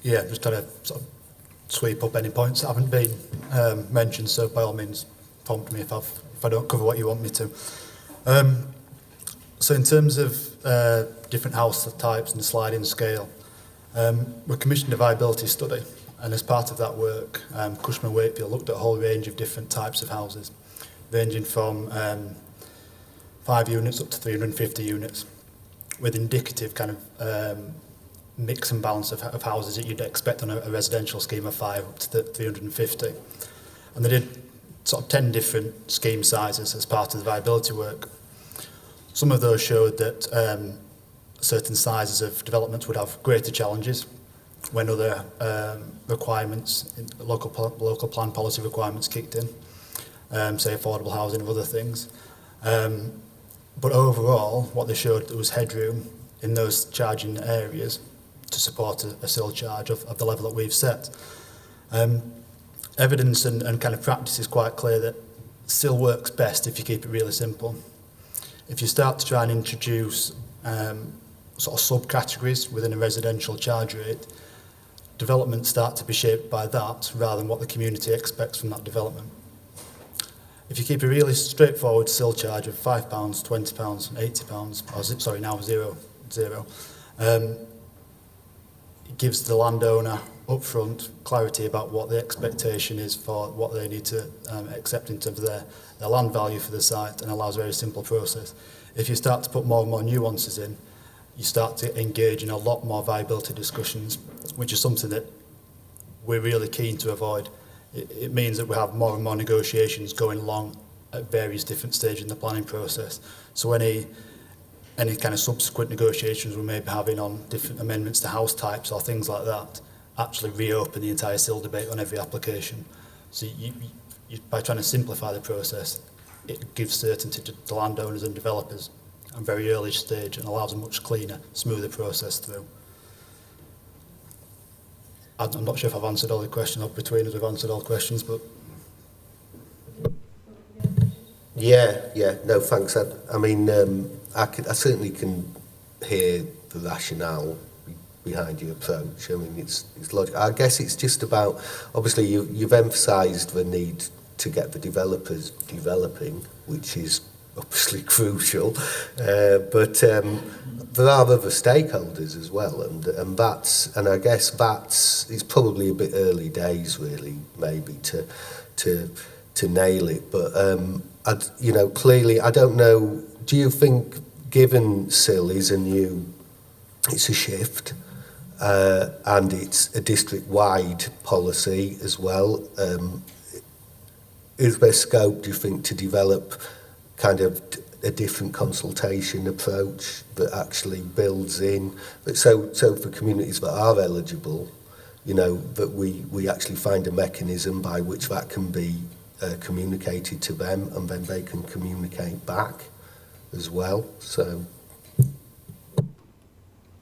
Yeah, just trying to sort of sweep up any points that haven't been mentioned, so by all means prompt me if I don't cover what you want me to. So in terms of different house types and sliding scale, we commissioned a viability study, and as part of that work, Cushman & Wakefield looked at a whole range of different types of houses, ranging from 5 units up to 350 units, with indicative kind of mix and balance of houses that you'd expect on a residential scheme of 5 up to 350. And they did sort of 10 different scheme sizes as part of the viability work. Some of those showed that certain sizes of developments would have greater challenges when other requirements, local plan policy requirements kicked in, say affordable housing and other things. But overall, what they showed, there was headroom in those charging areas to support a SIL charge of the level that we've set. Evidence and kind of practice is quite clear that SIL works best if you keep it really simple. If you start to try and introduce sort of subcategories within a residential charge rate, developments start to be shaped by that rather than what the community expects from that development. If you keep a really straightforward SIL charge of £5, £20, £80, or sorry, now zero, it gives the landowner upfront clarity about what the expectation is for what they need to accept in terms of their land value for the site, and allows a very simple process. If you start to put more and more nuances in, you start to engage in a lot more viability discussions, which is something that we're really keen to avoid. It means that we have more and more negotiations going along at various different stages in the planning process. So any kind of subsequent negotiations we may be having on different amendments to house types or things like that actually reopen the entire SIL debate on every application. So you, by trying to simplify the process, it gives certainty to landowners and developers at a very early stage and allows a much cleaner, smoother process through. I'm not sure if I've answered all the questions, or between us we've answered all questions, but... Yeah, no, thanks. I mean, I certainly can hear the rationale behind your approach. I mean, it's logical. I guess it's just about, obviously, you've emphasised the need to get the developers developing, which is obviously crucial, but there are other stakeholders as well, and I guess it's probably a bit early days, really, maybe to nail it. But clearly, I don't know. Do you think, given SIL is it's a shift, and it's a district-wide policy as well? Is there scope, do you think, to develop kind of a different consultation approach that actually builds in, so for communities that are eligible, that we actually find a mechanism by which that can be communicated to them, and then they can communicate back as well. So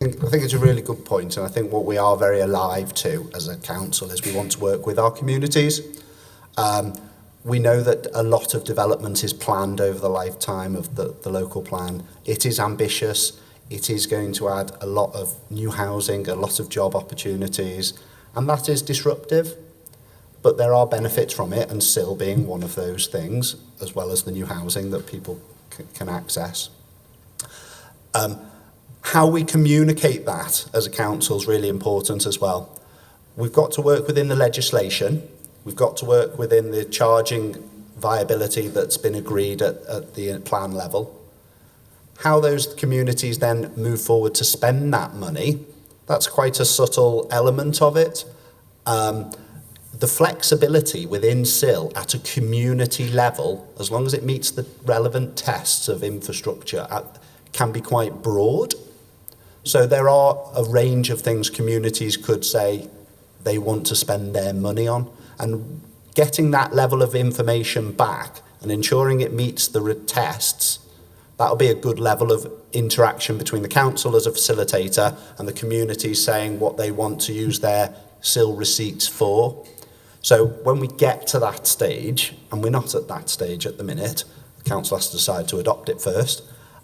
I think it's a really good point, and I think what we are very alive to as a council is we want to work with our communities. We know that a lot of development is planned over the lifetime of the local plan. It is ambitious. It is going to add a lot of new housing, a lot of job opportunities, and that is disruptive. But there are benefits from it, and SIL being one of those things, as well as the new housing that people can access. How we communicate that as a council is really important as well. We've got to work within the legislation. We've got to work within the charging viability that's been agreed at the plan level. How those communities then move forward to spend that money, that's quite a subtle element of it. The flexibility within SIL at a community level, as long as it meets the relevant tests of infrastructure, can be quite broad. So there are a range of things communities could say they want to spend their money on, and getting that level of information back and ensuring it meets the tests, that'll be a good level of interaction between the council as a facilitator and the community saying what they want to use their SIL receipts for. So when we get to that stage, and we're not at that stage at the minute, the council has to decide to adopt it first.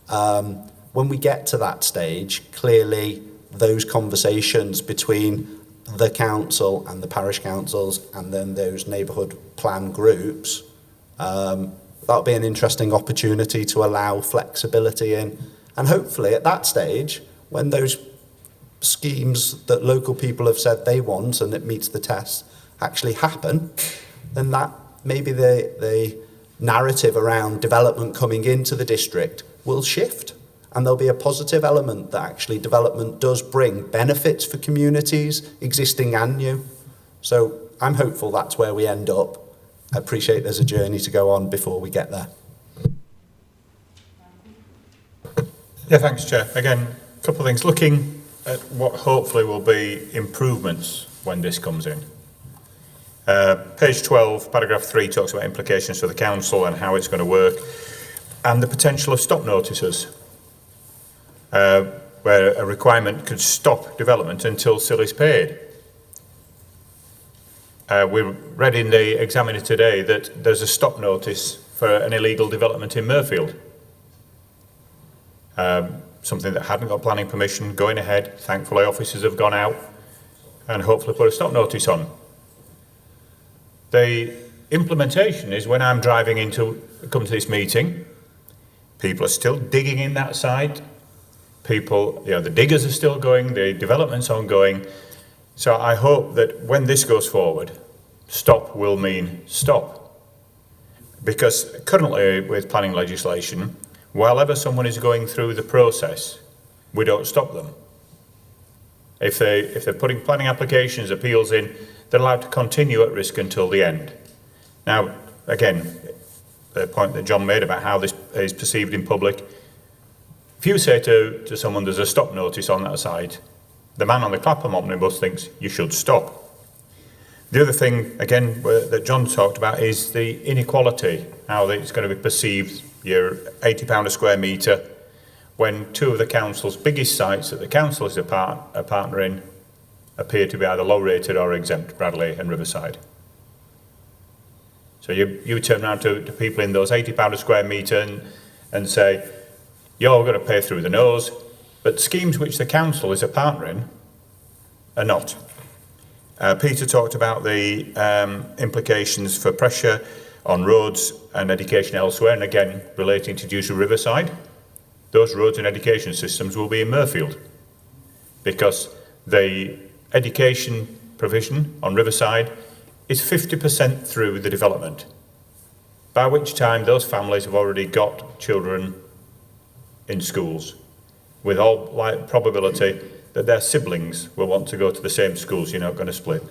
When we get to that stage, clearly those conversations between the council and the parish councils and then those neighbourhood plan groups, that'll be an interesting opportunity to allow flexibility in. And hopefully at that stage, when those schemes that local people have said they want and it meets the test actually happen, then that maybe the narrative around development coming into the district will shift. And there'll be a positive element that actually development does bring benefits for communities, existing and new. So I'm hopeful that's where we end up. I appreciate there's a journey to go on before we get there. Yeah, thanks, Chair. Again, a couple of things. Looking at what hopefully will be improvements when this comes in. Page 12, paragraph 3 talks about implications for the council and how it's going to work, and the potential of stop notices. Where a requirement could stop development until SIL is paid. We read in the Examiner today that there's a stop notice for an illegal development in Murfield. Something that hadn't got planning permission, going ahead. Thankfully, officers have gone out and hopefully put a stop notice on. The implementation is when I'm driving come to this meeting, people are still digging in that site. People, the diggers are still going, the development's ongoing. So I hope that when this goes forward, stop will mean stop. Because currently with planning legislation, while ever someone is going through the process, we don't stop them. If they're putting planning applications, appeals in, they're allowed to continue at risk until the end. Now, again, the point that John made about how this is perceived in public, if you say to someone there's a stop notice on that site, the man on the Clapham omnibus thinks you should stop. The other thing, again, that John talked about is the inequality, how it's going to be perceived. You're £80 a square metre, when two of the council's biggest sites that the council is a partner in appear to be either low rated or exempt, Bradley and Riverside. So you turn around to people in those £80 a square metre and say, you're going to pay through the nose, but schemes which the council is a partner in are not. Peter talked about the implications for pressure on roads and education elsewhere, and again, relating to Dewsbury Riverside. Those roads and education systems will be in Murfield, because the education provision on Riverside is 50% through the development, by which time those families have already got children in schools, with all probability that their siblings will want to go to the same schools. You're not going to split.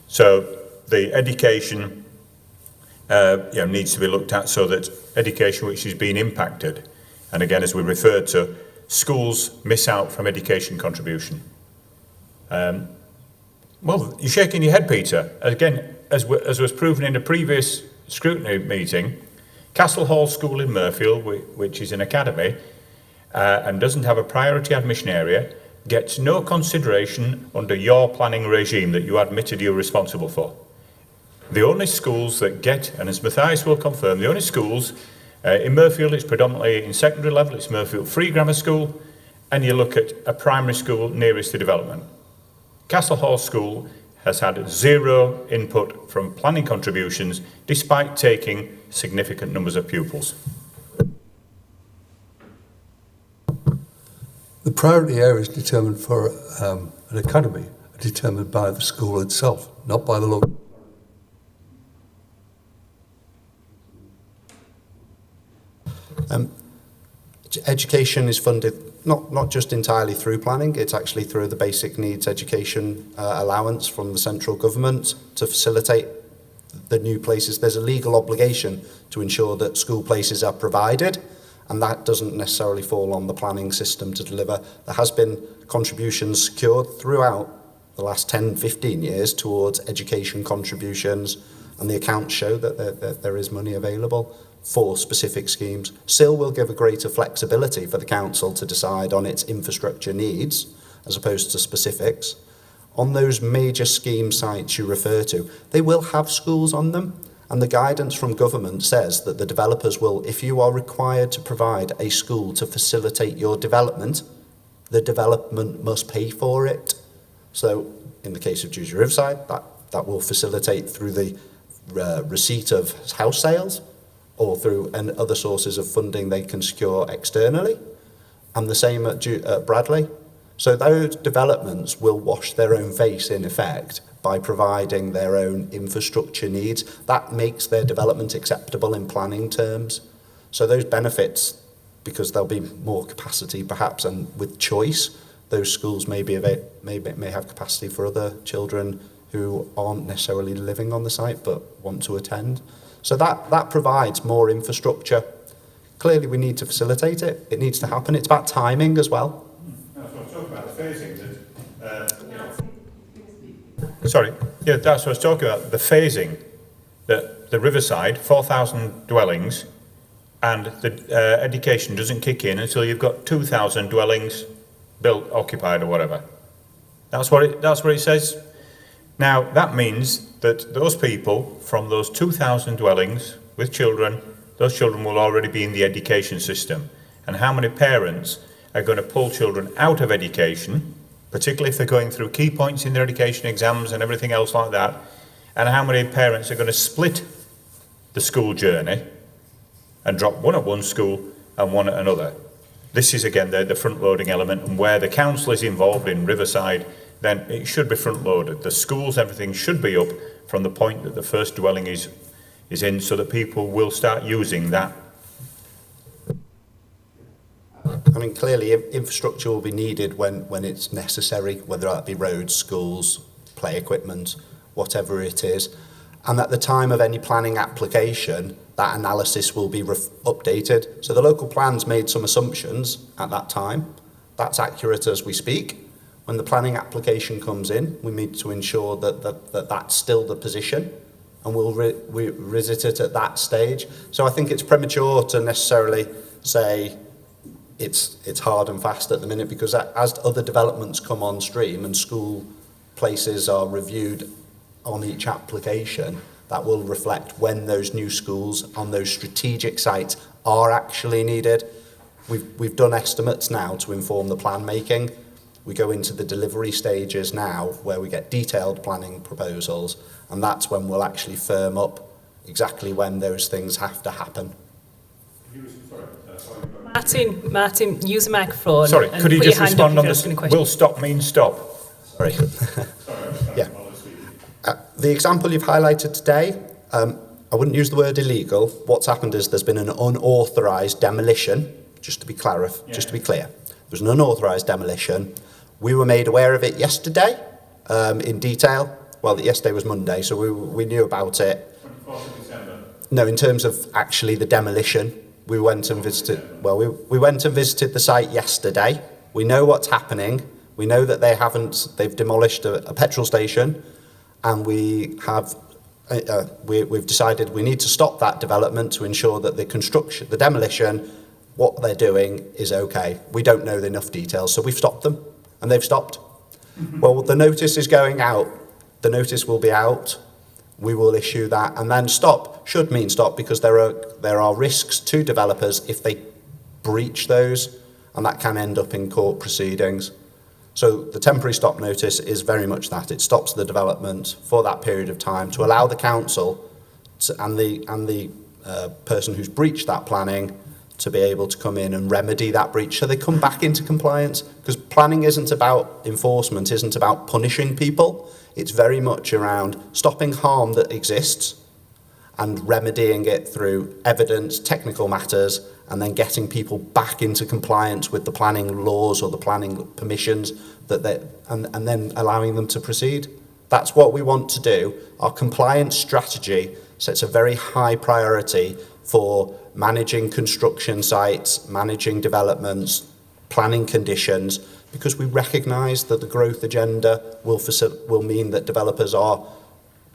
So the education needs to be looked at, so that education which is being impacted, and again, as we referred to, schools miss out from education contribution. Well, you're shaking your head, Peter. Again, as was proven in the previous scrutiny meeting, Castle Hall School in Murfield, which is an academy, and doesn't have a priority admission area, gets no consideration under your planning regime that you admitted you're responsible for. The only schools that get, and as Matthias will confirm, the only schools in Murfield, it's predominantly in secondary level, it's Murfield Free Grammar School, and you look at a primary school nearest to development. Castle Hall School has had zero input from planning contributions, despite taking significant numbers of pupils. The priority areas determined for an academy are determined by the school itself, not by the local. Education is funded not just entirely through planning, it's actually through the basic needs education allowance from the central government to facilitate the new places. There's a legal obligation to ensure that school places are provided, and that doesn't necessarily fall on the planning system to deliver. There has been contributions secured throughout the last 10, 15 years towards education contributions, and the accounts show that there is money available for specific schemes. SIL will give a greater flexibility for the council to decide on its infrastructure needs as opposed to specifics. On those major scheme sites you refer to, they will have schools on them, and the guidance from government says that the developers will, if you are required to provide a school to facilitate your development, the development must pay for it. So in the case of Dewsbury Riverside, that will facilitate through the receipt of house sales, or through and other sources of funding they can secure externally, and the same at Bradley. So those developments will wash their own face, in effect, by providing their own infrastructure needs. That makes their development acceptable in planning terms. So those benefits, because there'll be more capacity perhaps, and with choice, those schools may have capacity for other children who aren't necessarily living on the site but want to attend. So that provides more infrastructure. Clearly we need to facilitate it. It needs to happen. It's about timing as well. That's what I was talking about, the phasing. Sorry, yeah, that's what I was talking about, the phasing. That the Riverside, 4,000 dwellings, and the education doesn't kick in until you've got 2,000 dwellings built, occupied or whatever. That's what it says. Now, that means that those people from those 2,000 dwellings with children, those children will already be in the education system. And how many parents are going to pull children out of education, particularly if they're going through key points in their education exams and everything else like that, and how many parents are going to split the school journey and drop one at one school and one at another. This is, again, the front-loading element, and where the council is involved in Riverside, then it should be front-loaded. The schools, everything should be up from the point that the first dwelling is in, so that people will start using that. I mean, clearly infrastructure will be needed when it's necessary, whether that be roads, schools, play equipment, whatever it is. And at the time of any planning application, that analysis will be updated. So the local plan's made some assumptions at that time. That's accurate as we speak. When the planning application comes in, we need to ensure that that's still the position, and we'll revisit it at that stage. So I think it's premature to necessarily say it's hard and fast at the minute, because as other developments come on stream and school places are reviewed on each application, that will reflect when those new schools on those strategic sites are actually needed. We've done estimates now to inform the plan making. We go into the delivery stages now where we get detailed planning proposals, and that's when we'll actually firm up exactly when those things have to happen. Martin, use a microphone. Sorry, and could you put just your hand respond up on if this? you're asking a question. Will stop mean stop? Sorry. Yeah. The example you've highlighted today, I wouldn't use the word illegal. What's happened is there's been an unauthorised demolition, just to be clear. There's an unauthorised demolition. We were made aware of it yesterday in detail. Well, yesterday was Monday, so we knew about it. 24th of December? No, in terms of actually the demolition. We went and visited, we went and visited the site yesterday. We know what's happening. We know that they've demolished a petrol station, and we have we've decided we need to stop that development to ensure that the construction, the demolition, what they're doing is okay. We don't know enough details, so we've stopped them, and they've stopped. Well, the notice is going out. The notice will be out. We will issue that, and then stop should mean stop, because there are risks to developers if they breach those, and that can end up in court proceedings. So the temporary stop notice is very much that. It stops the development for that period of time to allow the council and the person who's breached that planning to be able to come in and remedy that breach so they come back into compliance. Because planning isn't about enforcement, isn't about punishing people. It's very much around stopping harm that exists and remedying it through evidence, technical matters, and then getting people back into compliance with the planning laws or the planning permissions and then allowing them to proceed. That's what we want to do. Our compliance strategy sets a very high priority for managing construction sites, managing developments, planning conditions, because we recognise that the growth agenda will mean that developers are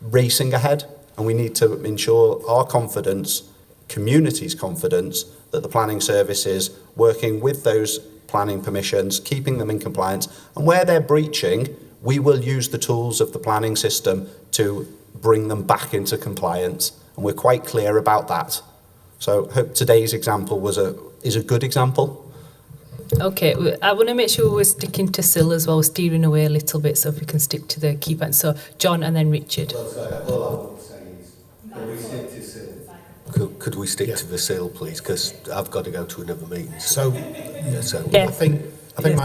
racing ahead, and we need to ensure our confidence, community's confidence, that the planning service is working with those planning permissions, keeping them in compliance, and where they're breaching, we will use the tools of the planning system to bring them back into compliance, and we're quite clear about that. So I hope today's example is a good example. Okay, I want to make sure we're sticking to SIL as well, steering away a little bit, so if we can stick to the key points. So John and then Richard. Well, sorry, all I would say is, could we stick to SIL? Could we stick to the SIL, please? Because I've got to go to another meeting. I think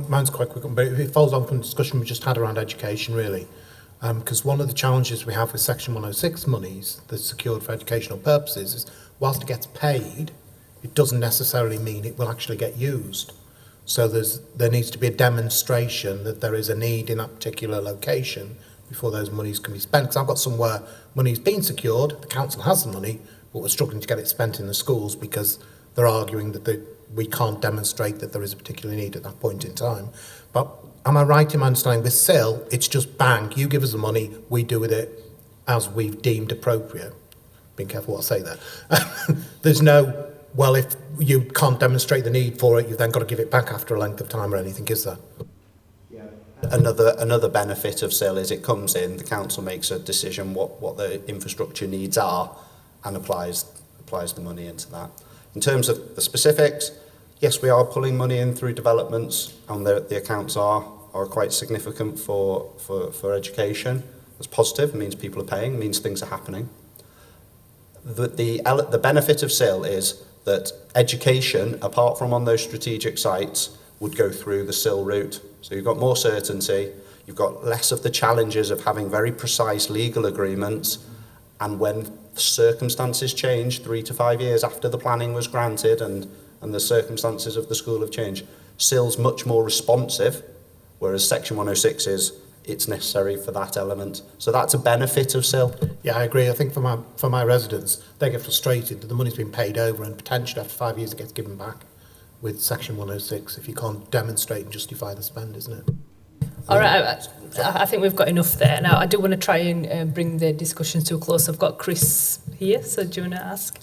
mine's quite quick, but it follows on from the discussion we just had around education, really. Because one of the challenges we have with Section 106 monies that's secured for educational purposes is, whilst it gets paid, it doesn't necessarily mean it will actually get used. So there needs to be a demonstration that there is a need in that particular location before those monies can be spent. Because I've got somewhere money's been secured, the council has the money, but we're struggling to get it spent in the schools because they're arguing that we can't demonstrate that there is a particular need at that point in time. But am I right in my understanding with SIL, it's just bang, you give us the money, we do with it as we've deemed appropriate. Being careful what I say there. There's no, well, if you can't demonstrate the need for it, you've then got to give it back after a length of time or anything, is there? Yeah. Another benefit of SIL is it comes in, the council makes a decision what the infrastructure needs are and applies the money into that. In terms of the specifics, yes, we are pulling money in through developments, and the accounts are quite significant for education. It's positive, it means people are paying, it means things are happening. The benefit of SIL is that education, apart from on those strategic sites, would go through the SIL route. So you've got more certainty, you've got less of the challenges of having very precise legal agreements, and when circumstances change 3 to 5 years after the planning was granted and the circumstances of the school have changed, SIL's much more responsive, whereas Section 106 it's necessary for that element. So that's a benefit of SIL. Yeah, I agree. I think for my residents, they get frustrated that the money's been paid over and potentially after 5 years it gets given back with Section 106 if you can't demonstrate and justify the spend, isn't it? All right, I think we've got enough there. Now, I do want to try and bring the discussion to a close. I've got Chris here, so do you want to ask?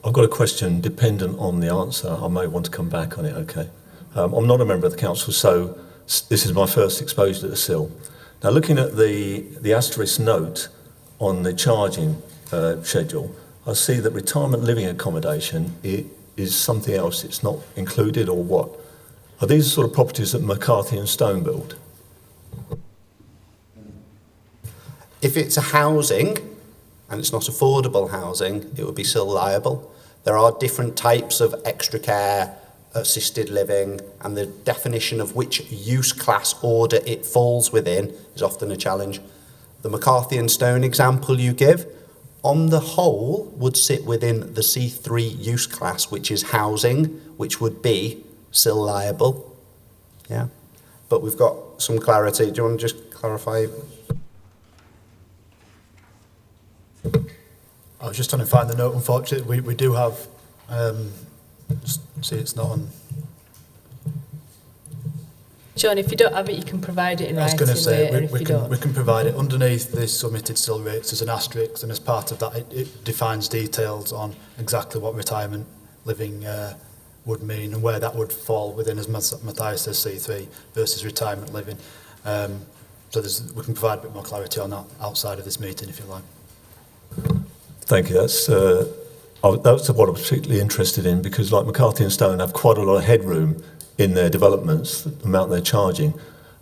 I've got a question dependent on the answer. I may want to come back on it, okay? I'm not a member of the council, so this is my first exposure to the SIL. Now, looking at the asterisk note on the charging schedule, I see that retirement living accommodation is something else. It's not included, or what? Are these the sort of properties that McCarthy and Stone build? If it's a housing and it's not affordable housing, it would be SIL liable. There are different types of extra care, assisted living, and the definition of which use class order it falls within is often a challenge. The McCarthy and Stone example you give, on the whole, would sit within the C3 use class, which is housing, which would be SIL liable. Yeah, but we've got some clarity. Do you want to just clarify? I was just trying to find the note. Unfortunately, we do have. See, it's not on. John, if you don't have it, you can provide it in I was writing going to say, later if you don't. we can provide it underneath the submitted still rates as an asterisk, and as part of that it defines details on exactly what retirement living would mean and where that would fall within, as Matthias says, C3 versus retirement living. So we can provide a bit more clarity on that outside of this meeting if you like. Thank you. That's what I'm particularly interested in, because like McCarthy and Stone have quite a lot of headroom in their developments, the amount they're charging,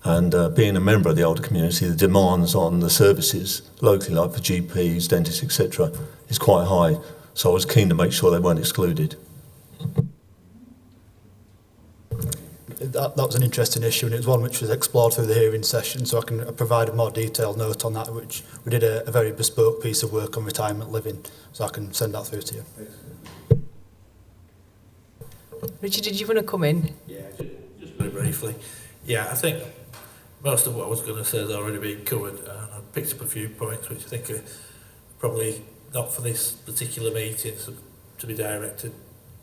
and being a member of the older community, the demands on the services locally, like for GPs, dentists, etc., is quite high. So I was keen to make sure they weren't excluded. That was an interesting issue, and it was one which was explored through the hearing session, so I can provide a more detailed note on that, which we did a very bespoke piece of work on retirement living, so I can send that through to you. Richard, did you want to come in? Yeah, just very briefly. Yeah, I think most of what I was going to say has already been covered, and I picked up a few points which I think are probably not for this particular meeting, so to be directed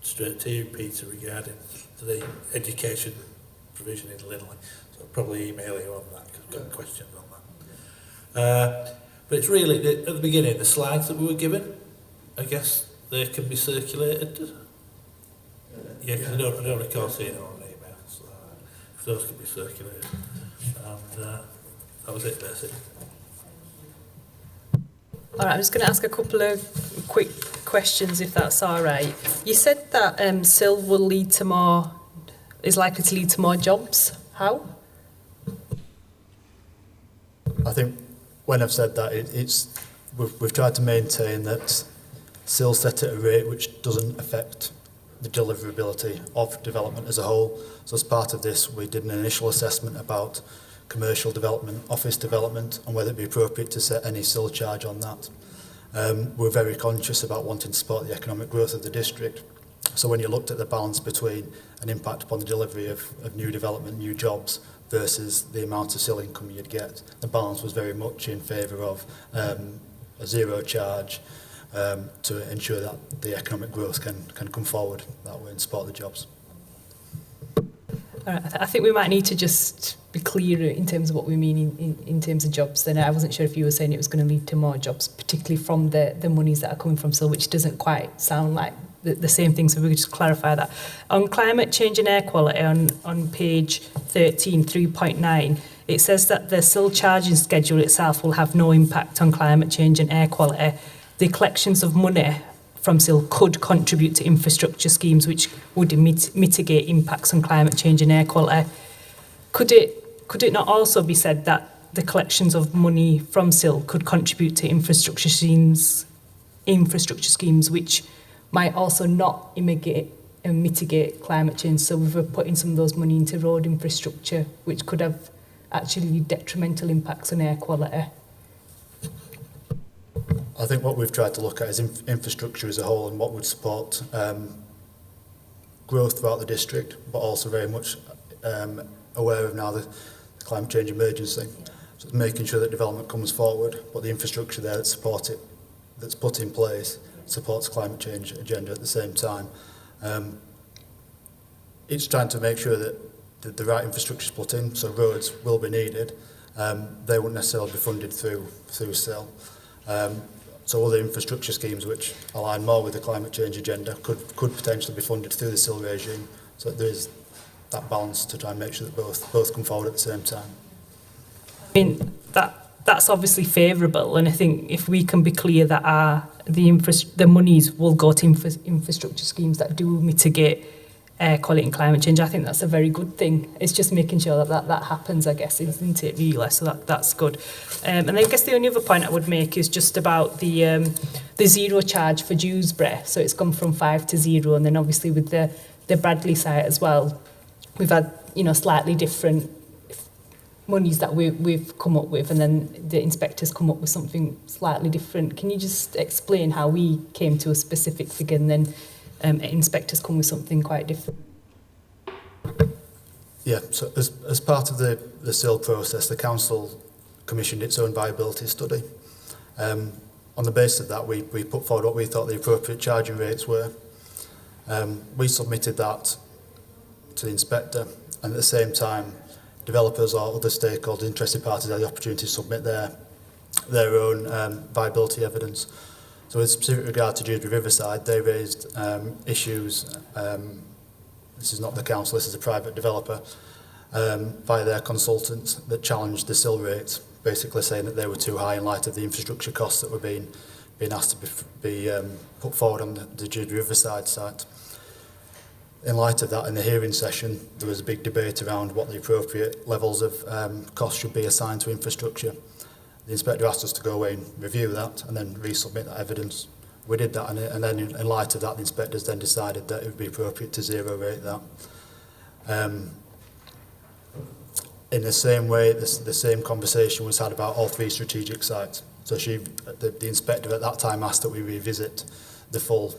straight to you, Peter, regarding the education provision in Linley. So I'll probably email you on that because I've got questions on that. But it's really, at the beginning, the slides that we were given, I guess they can be circulated. Yeah, because I don't recall seeing it on email. So if those can be circulated. And that was it, basically. All right, I'm just going to ask a couple of quick questions, if that's all right. You said that SIL will lead to more, is likely to lead to more jobs. How? I think when I've said that, we've tried to maintain that SIL set at a rate which doesn't affect the deliverability of development as a whole. So as part of this, we did an initial assessment about commercial development, office development, and whether it be appropriate to set any SIL charge on that. We're very conscious about wanting to support the economic growth of the district. So when you looked at the balance between an impact upon the delivery of new development, new jobs, versus the amount of SIL income you'd get, the balance was very much in favour of a zero charge to ensure that the economic growth can come forward that way and support the jobs. All right, I think we might need to just be clearer in terms of what we mean in terms of jobs. Then I wasn't sure if you were saying it was going to lead to more jobs, particularly from the monies that are coming from SIL, which doesn't quite sound like the same thing, so we could just clarify that. On climate change and air quality, on page 13, 3.9, it says that the SIL charging schedule itself will have no impact on climate change and air quality. The collections of money from SIL could contribute to infrastructure schemes which would mitigate impacts on climate change and air quality. Could it not also be said that the collections of money from SIL could contribute to infrastructure schemes which might also not mitigate climate change? So we're putting some of those money into road infrastructure, which could have actually detrimental impacts on air quality. I think what we've tried to look at is infrastructure as a whole and what would support growth throughout the district, but also very much aware of now the climate change emergency. So it's making sure that development comes forward, but the infrastructure there that's put in place supports climate change agenda at the same time. It's trying to make sure that the right infrastructure is put in, so roads will be needed. They won't necessarily be funded through SIL. So other infrastructure schemes which align more with the climate change agenda could potentially be funded through the SIL regime. So there is that balance to try and make sure that both come forward at the same time. I mean, that's obviously favourable, and I think if we can be clear that the monies will go to infrastructure schemes that do mitigate air quality and climate change, I think that's a very good thing. It's just making sure that happens, I guess, isn't it, really? So that's good. And I guess the only other point I would make is just about the zero charge for Dewsbury. So it's gone from 5 to 0, and then obviously with the Bradley site as well, we've had slightly different monies that we've come up with, and then the inspectors come up with something slightly different. Can you just explain how we came to a specific figure and then inspectors come with something quite different? Yeah, so as part of the SIL process, the council commissioned its own viability study. On the basis of that, we put forward what we thought the appropriate charging rates were. We submitted that to the inspector, and at the same time developers or other stakeholders, interested parties had the opportunity to submit their own viability evidence. So with specific regard to Dewsbury Riverside, they raised issues, this is not the council, this is a private developer, via their consultants that challenged the sill rates, basically saying that they were too high in light of the infrastructure costs that were being asked to be put forward on the Dewsbury Riverside site. In light of that, in the hearing session, there was a big debate around what the appropriate levels of cost should be assigned to infrastructure. The inspector asked us to go away and review that and then resubmit that evidence. We did that, and then in light of that, the inspectors then decided that it would be appropriate to zero rate that. In the same way, the same conversation was had about all 3 strategic sites. So the inspector at that time asked that we revisit the full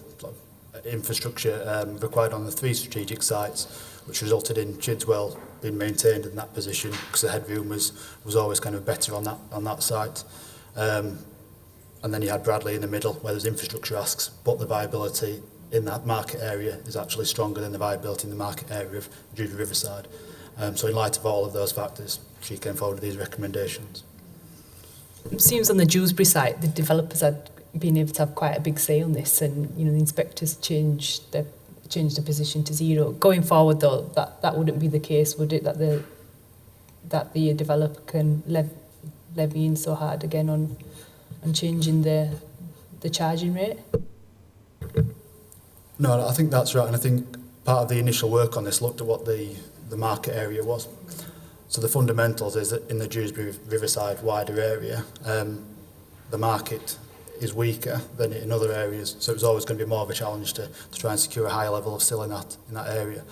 infrastructure required on the 3 strategic sites, which resulted in Chidswell being maintained in that position because the headroom was always kind of better on that site. And then you had Bradley in the middle, where there's infrastructure asks, but the viability in that market area is actually stronger than the viability in the market area of Dewsbury Riverside. So in light of all of those factors, she came forward with these recommendations. It seems on the Dewsbury site, the developers had been able to have quite a big say on this, and the inspectors changed the position to zero. Going forward, though, that wouldn't be the case, would it? That the developer can levy in so hard again on changing the charging rate? No, I think that's right, and I think part of the initial work on this looked at what the market area was. So the fundamentals is that in the Dewsbury Riverside wider area, the market is weaker than in other areas, so it was always going to be more of a challenge to try and secure a higher level of sill in that area.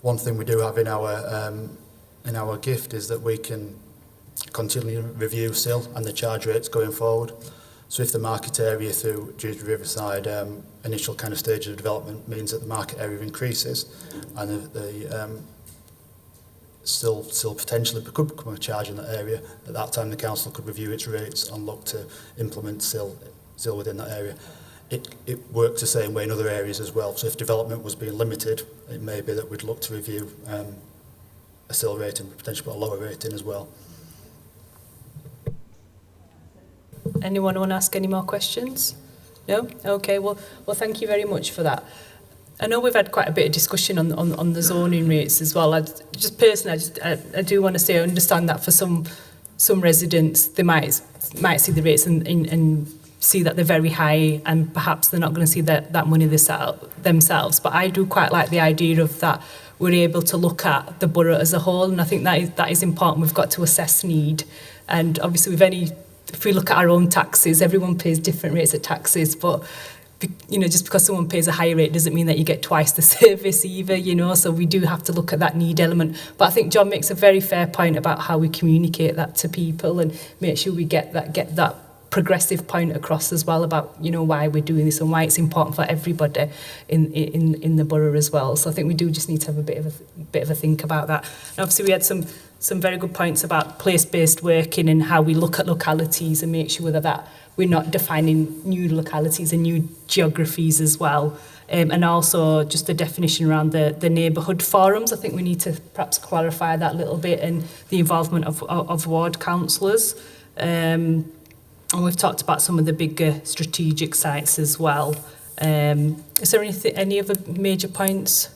One thing we do have in our gift is that we can continually review sill and the charge rates going forward. So if the market area through Dewsbury Riverside initial kind of stage of development means that the market area increases and the still potentially could become a charge in that area, at that time the council could review its rates and look to implement sill within that area. It works the same way in other areas as well. So if development was being limited, it may be that we'd look to review a sill rate and potentially put a lower rate in as well. Anyone want to ask any more questions? No? Okay, well thank you very much for that. I know we've had quite a bit of discussion on the zoning rates as well. I do want to say I understand that for some residents, they might see the rates and see that they're very high, and perhaps they're not going to see that money themselves. But I do quite like the idea of that we're able to look at the borough as a whole, and I think that is important. We've got to assess need, and obviously if we look at our own taxes, everyone pays different rates of taxes, but just because someone pays a higher rate doesn't mean that you get twice the service either, so we do have to look at that need element. But I think John makes a very fair point about how we communicate that to people and make sure we get that progressive point across as well about why we're doing this and why it's important for everybody in the borough as well. So I think we do just need to have a bit of a think about that. And obviously we had some very good points about place-based working and how we look at localities and make sure that we're not defining new localities and new geographies as well. And also just the definition around the neighbourhood forums. I think we need to perhaps clarify that a little bit, and the involvement of ward councillors. And we've talked about some of the bigger strategic sites as well. Is there any other major points?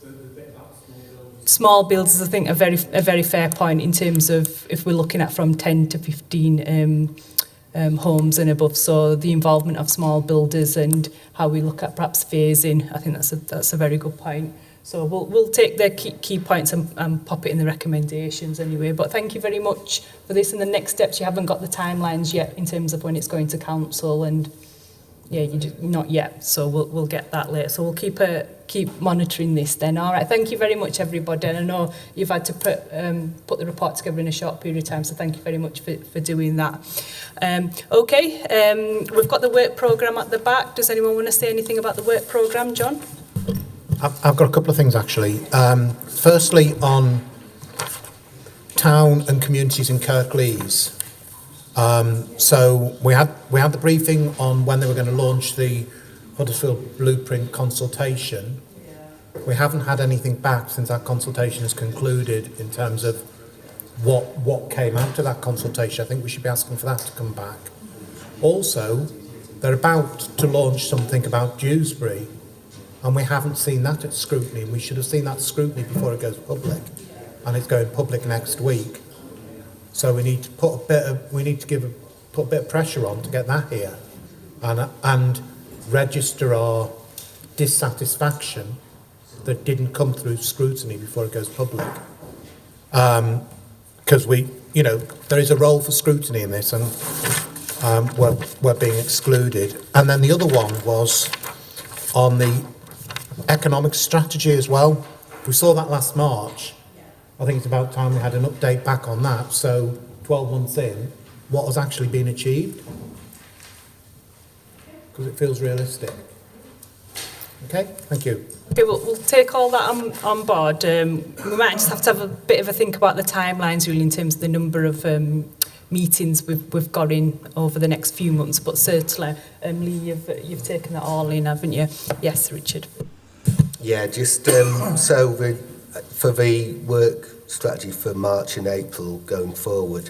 Small builders, I think, a very fair point in terms of if we're looking at from 10 to 15 homes and above. So the involvement of small builders and how we look at perhaps phasing, I think that's a very good point. So we'll take the key points and pop it in the recommendations anyway. But thank you very much for this. And the next steps, you haven't got the timelines yet in terms of when it's going to council, and not yet. So we'll get that later. So we'll keep monitoring this then. All right. Thank you very much, everybody. And I know you've had to put the report together in a short period of time. So thank you very much for doing that. We've got the work programme at the back. Does anyone want to say anything about the work programme, John? I've got a couple of things actually. Firstly, on town and communities in Kirklees. So we had the briefing on when they were going to launch the Huddersfield Blueprint consultation. We haven't had anything back since that consultation has concluded in terms of what came out of that consultation. I think we should be asking for that to come back. Also, they're about to launch something about Dewsbury, and we haven't seen that at Scrutiny, and we should have seen that Scrutiny before it goes public, and it's going public next week. So we need to put a bit of pressure on to get that here, and register our dissatisfaction that didn't come through Scrutiny before it goes public. Because there is a role for Scrutiny in this, and we're being excluded. And then the other one was on the economic strategy as well. We saw that last March. I think it's about time we had an update back on that. So 12 months in, what has actually been achieved? Because it feels realistic. Okay, thank you. Okay, we'll take all that on board. We might just have to have a bit of a think about the timelines really in terms of the number of meetings we've got in over the next few months, but certainly, Lee, you've taken that all in, haven't you? Yes, Richard. Yeah, just for the work strategy for March and April going forward,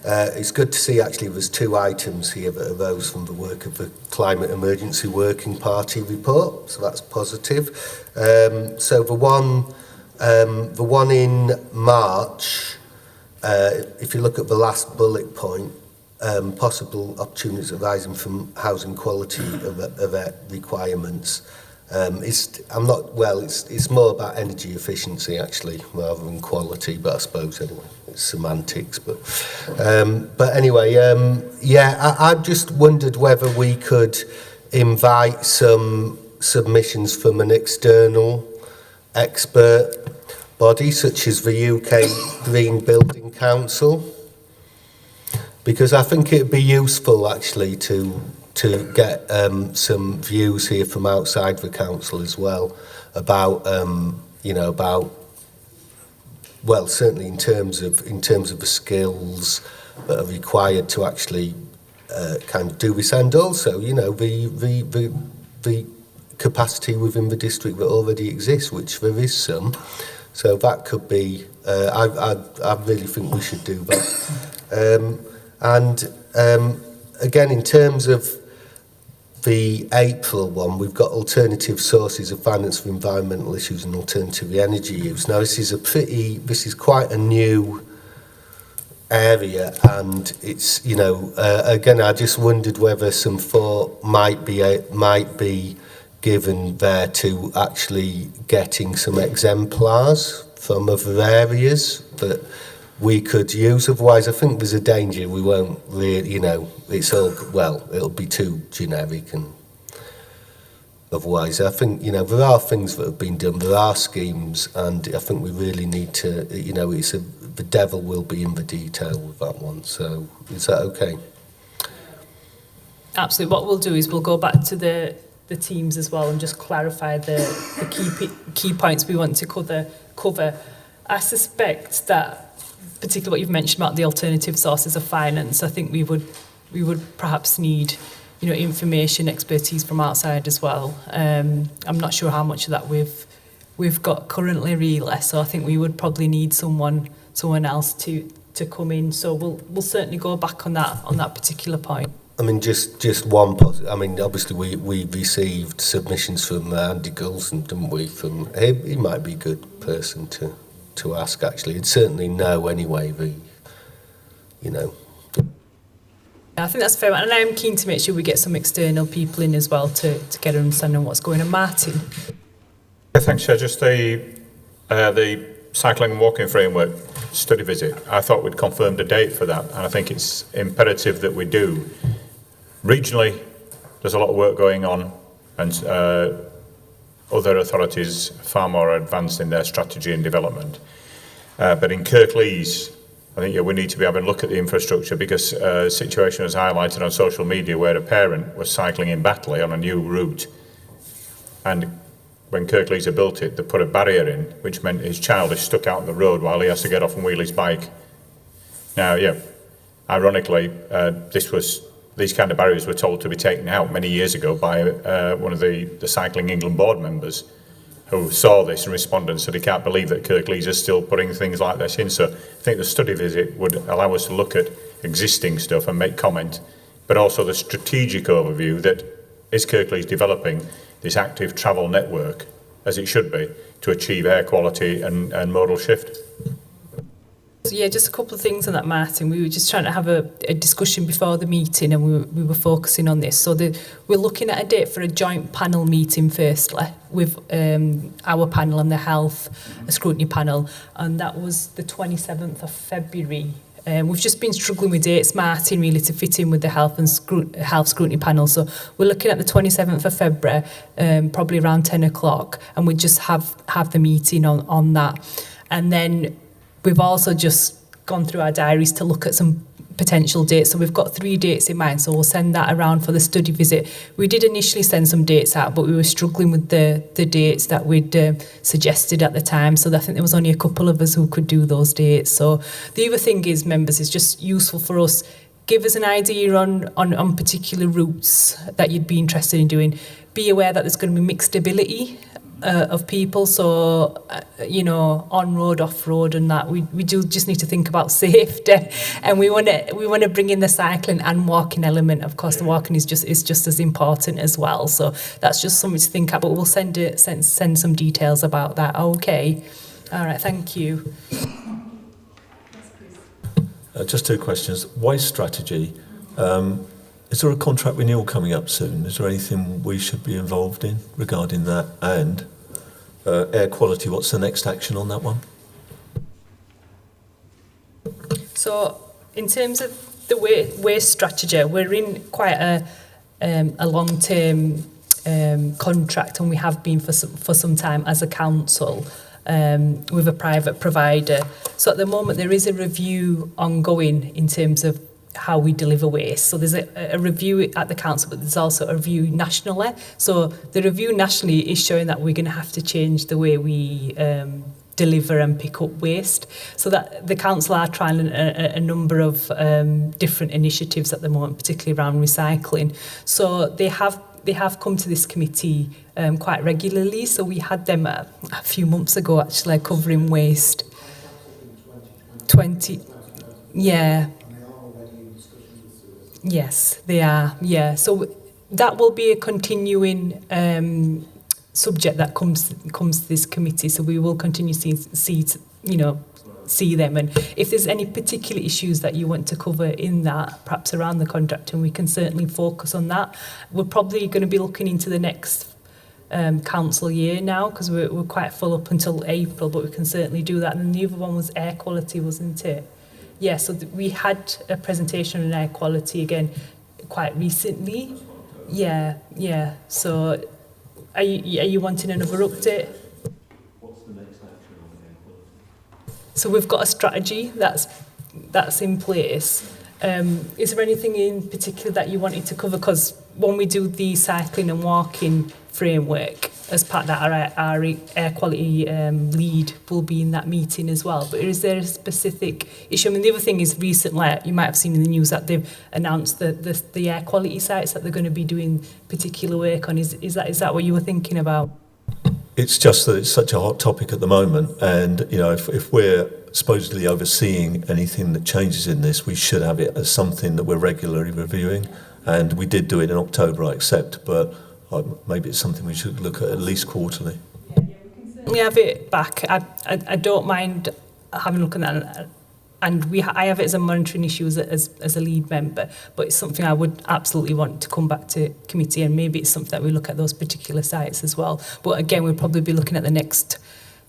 it's good to see actually there's 2 items here that arose from the work of the Climate Emergency Working Party report, so that's positive. So the one in March, if you look at the last bullet point, possible opportunities arising from housing quality of requirements. It's more about energy efficiency actually rather than quality, but I suppose anyway it's semantics. But anyway, I just wondered whether we could invite some submissions from an external expert body such as the UK Green Building Council, because I think it'd be useful actually to get some views here from outside the council as well about certainly in terms of the skills that are required to actually kind of do this, and also the capacity within the district that already exists, which there is some. So that could be. I really think we should do that. Again, in terms of the April one, we've got alternative sources of finance for environmental issues and alternative energy use. Now, this is quite a new area, and it's again, I just wondered whether some thought might be given there to actually getting some exemplars from other areas that we could use. Otherwise, I think there's a danger we won't really, it's all, it'll be too generic, and otherwise, I think, there are things that have been done, there are schemes, and I think we really need to, the devil will be in the detail with that one. So, is that okay? Absolutely. What we'll do is we'll go back to the teams as well and just clarify the key points we want to cover. I suspect that, particularly what you've mentioned about the alternative sources of finance, I think we would perhaps need, information, expertise from outside as well. I'm not sure how much of that we've got currently, really. So I think we would probably need someone else to come in. So we'll certainly go back on that particular point. I mean, just one positive. I mean, obviously we received submissions from Andy Gulson, didn't we? He might be a good person to ask, actually. He'd certainly know anyway, I think that's fair, and I am keen to make sure we get some external people in as well to get an understanding of what's going on. Martin? Yeah, thanks, Chair. Just the cycling and walking framework study visit, I thought we'd confirmed a date for that, and I think it's imperative that we do. Regionally, there's a lot of work going on, and other authorities far more advanced in their strategy and development. But in Kirklees, I think we need to be having a look at the infrastructure, because a situation was highlighted on social media where a parent was cycling in Batley on a new route, and when Kirklees had built it, they put a barrier in, which meant his child is stuck out on the road while he has to get off and wheel his bike. Now, ironically, these kind of barriers were told to be taken out many years ago by one of the Cycling England board members, who saw this and responded and said he can't believe that Kirklees are still putting things like this in. So I think the study visit would allow us to look at existing stuff and make comment, but also the strategic overview that is Kirklees developing this active travel network, as it should be, to achieve air quality and modal shift. So yeah, just a couple of things on that, Martin. We were just trying to have a discussion before the meeting, and we were focusing on this. So we're looking at a date for a joint panel meeting firstly with our panel and the health scrutiny panel, and that was the 27th of February. We've just been struggling with dates, Martin, really, to fit in with the health scrutiny panel. So we're looking at the 27th of February, probably around 10 o'clock, and we just have the meeting on that. And then we've also just gone through our diaries to look at some potential dates. So we've got 3 dates in mind, so we'll send that around for the study visit. We did initially send some dates out, but we were struggling with the dates that we'd suggested at the time. So I think there was only a couple of us who could do those dates. So the other thing is, members, is just useful for us. Give us an idea on particular routes that you'd be interested in doing. Be aware that there's going to be mixed ability of people, so on road, off road, and that we do just need to think about safety, and we want to bring in the cycling and walking element. Of course, the walking is just as important as well. So that's just something to think about. But we'll send some details about that. Okay, all right. Thank you. Just 2 questions. Waste strategy. Is there a contract renewal coming up soon? Is there anything we should be involved in regarding that? And air quality, what's the next action on that one? So in terms of the waste strategy, we're in quite a long-term contract, and we have been for some time as a council with a private provider. So at the moment there is a review ongoing in terms of how we deliver waste. So there's a review at the council, but there's also a review nationally. So the review nationally is showing that we're going to have to change the way we deliver and pick up waste. So that the council are trying a number of different initiatives at the moment, particularly around recycling. So they have come to this committee quite regularly. So we had them a few months ago, actually, covering waste. 20, yeah. Yes, they are. Yeah, so that will be a continuing subject that comes to this committee. So we will continue to see them, and if there's any particular issues that you want to cover in that, perhaps around the contract, and we can certainly focus on that. We're probably going to be looking into the next council year now, because we're quite full up until April, but we can certainly do that. And the other one was air quality, wasn't it? Yeah, so we had a presentation on air quality again quite recently. Yeah. So are you wanting another update? What's the next action on air quality? So we've got a strategy that's in place. Is there anything in particular that you wanted to cover? Because when we do the cycling and walking framework, as part of that, our air quality lead will be in that meeting as well. But is there a specific issue? I mean, the other thing is, recently, you might have seen in the news that they've announced the air quality sites that they're going to be doing particular work on. Is that what you were thinking about? It's just that it's such a hot topic at the moment, and if we're supposedly overseeing anything that changes in this, we should have it as something that we're regularly reviewing. And we did do it in October, I accept, but maybe it's something we should look at least quarterly. We have it back. I don't mind having a look at that, and I have it as a monitoring issue as a lead member, but it's something I would absolutely want to come back to committee, and maybe it's something that we look at those particular sites as well. But again, we'll probably be looking at the next,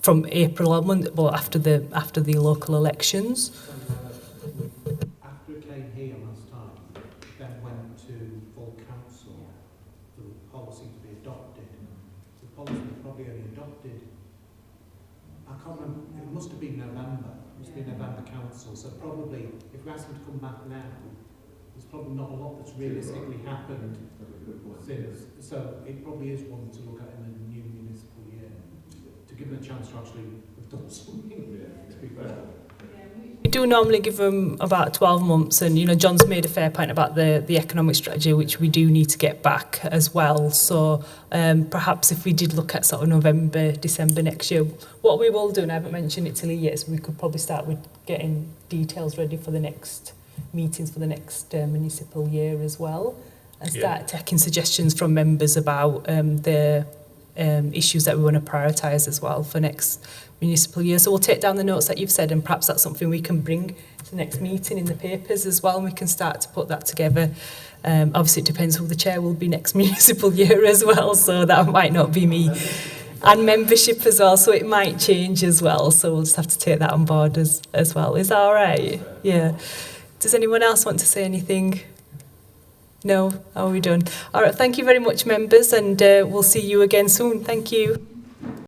from April onward, well, after the local elections. After it came here last time, it then went to full council for the policy to be adopted. The policy was probably only adopted, I can't remember, it must have been November. It must be November council. So probably, if we ask them to come back now, there's probably not a lot that's realistically happened since. So it probably is one to look at in the new municipal year, to give them a chance to actually have done something, to be fair. We do normally give them about 12 months, and John's made a fair point about the economic strategy, which we do need to get back as well. So perhaps if we did look at sort of November, December next year, what we will do, and I haven't mentioned it to Lee yet, is we could probably start with getting details ready for the next meetings for the next municipal year as well, and start taking suggestions from members about the issues that we want to prioritise as well for next municipal year. So we'll take down the notes that you've said, and perhaps that's something we can bring to the next meeting in the papers as well, and we can start to put that together. Obviously it depends who the chair will be next municipal year as well, so that might not be me, and membership as well, so it might change as well, so we'll just have to take that on board as well. Is that all right? Yeah. Does anyone else want to say anything? No? Are we done? All right, thank you very much, members, and we'll see you again soon. Thank you.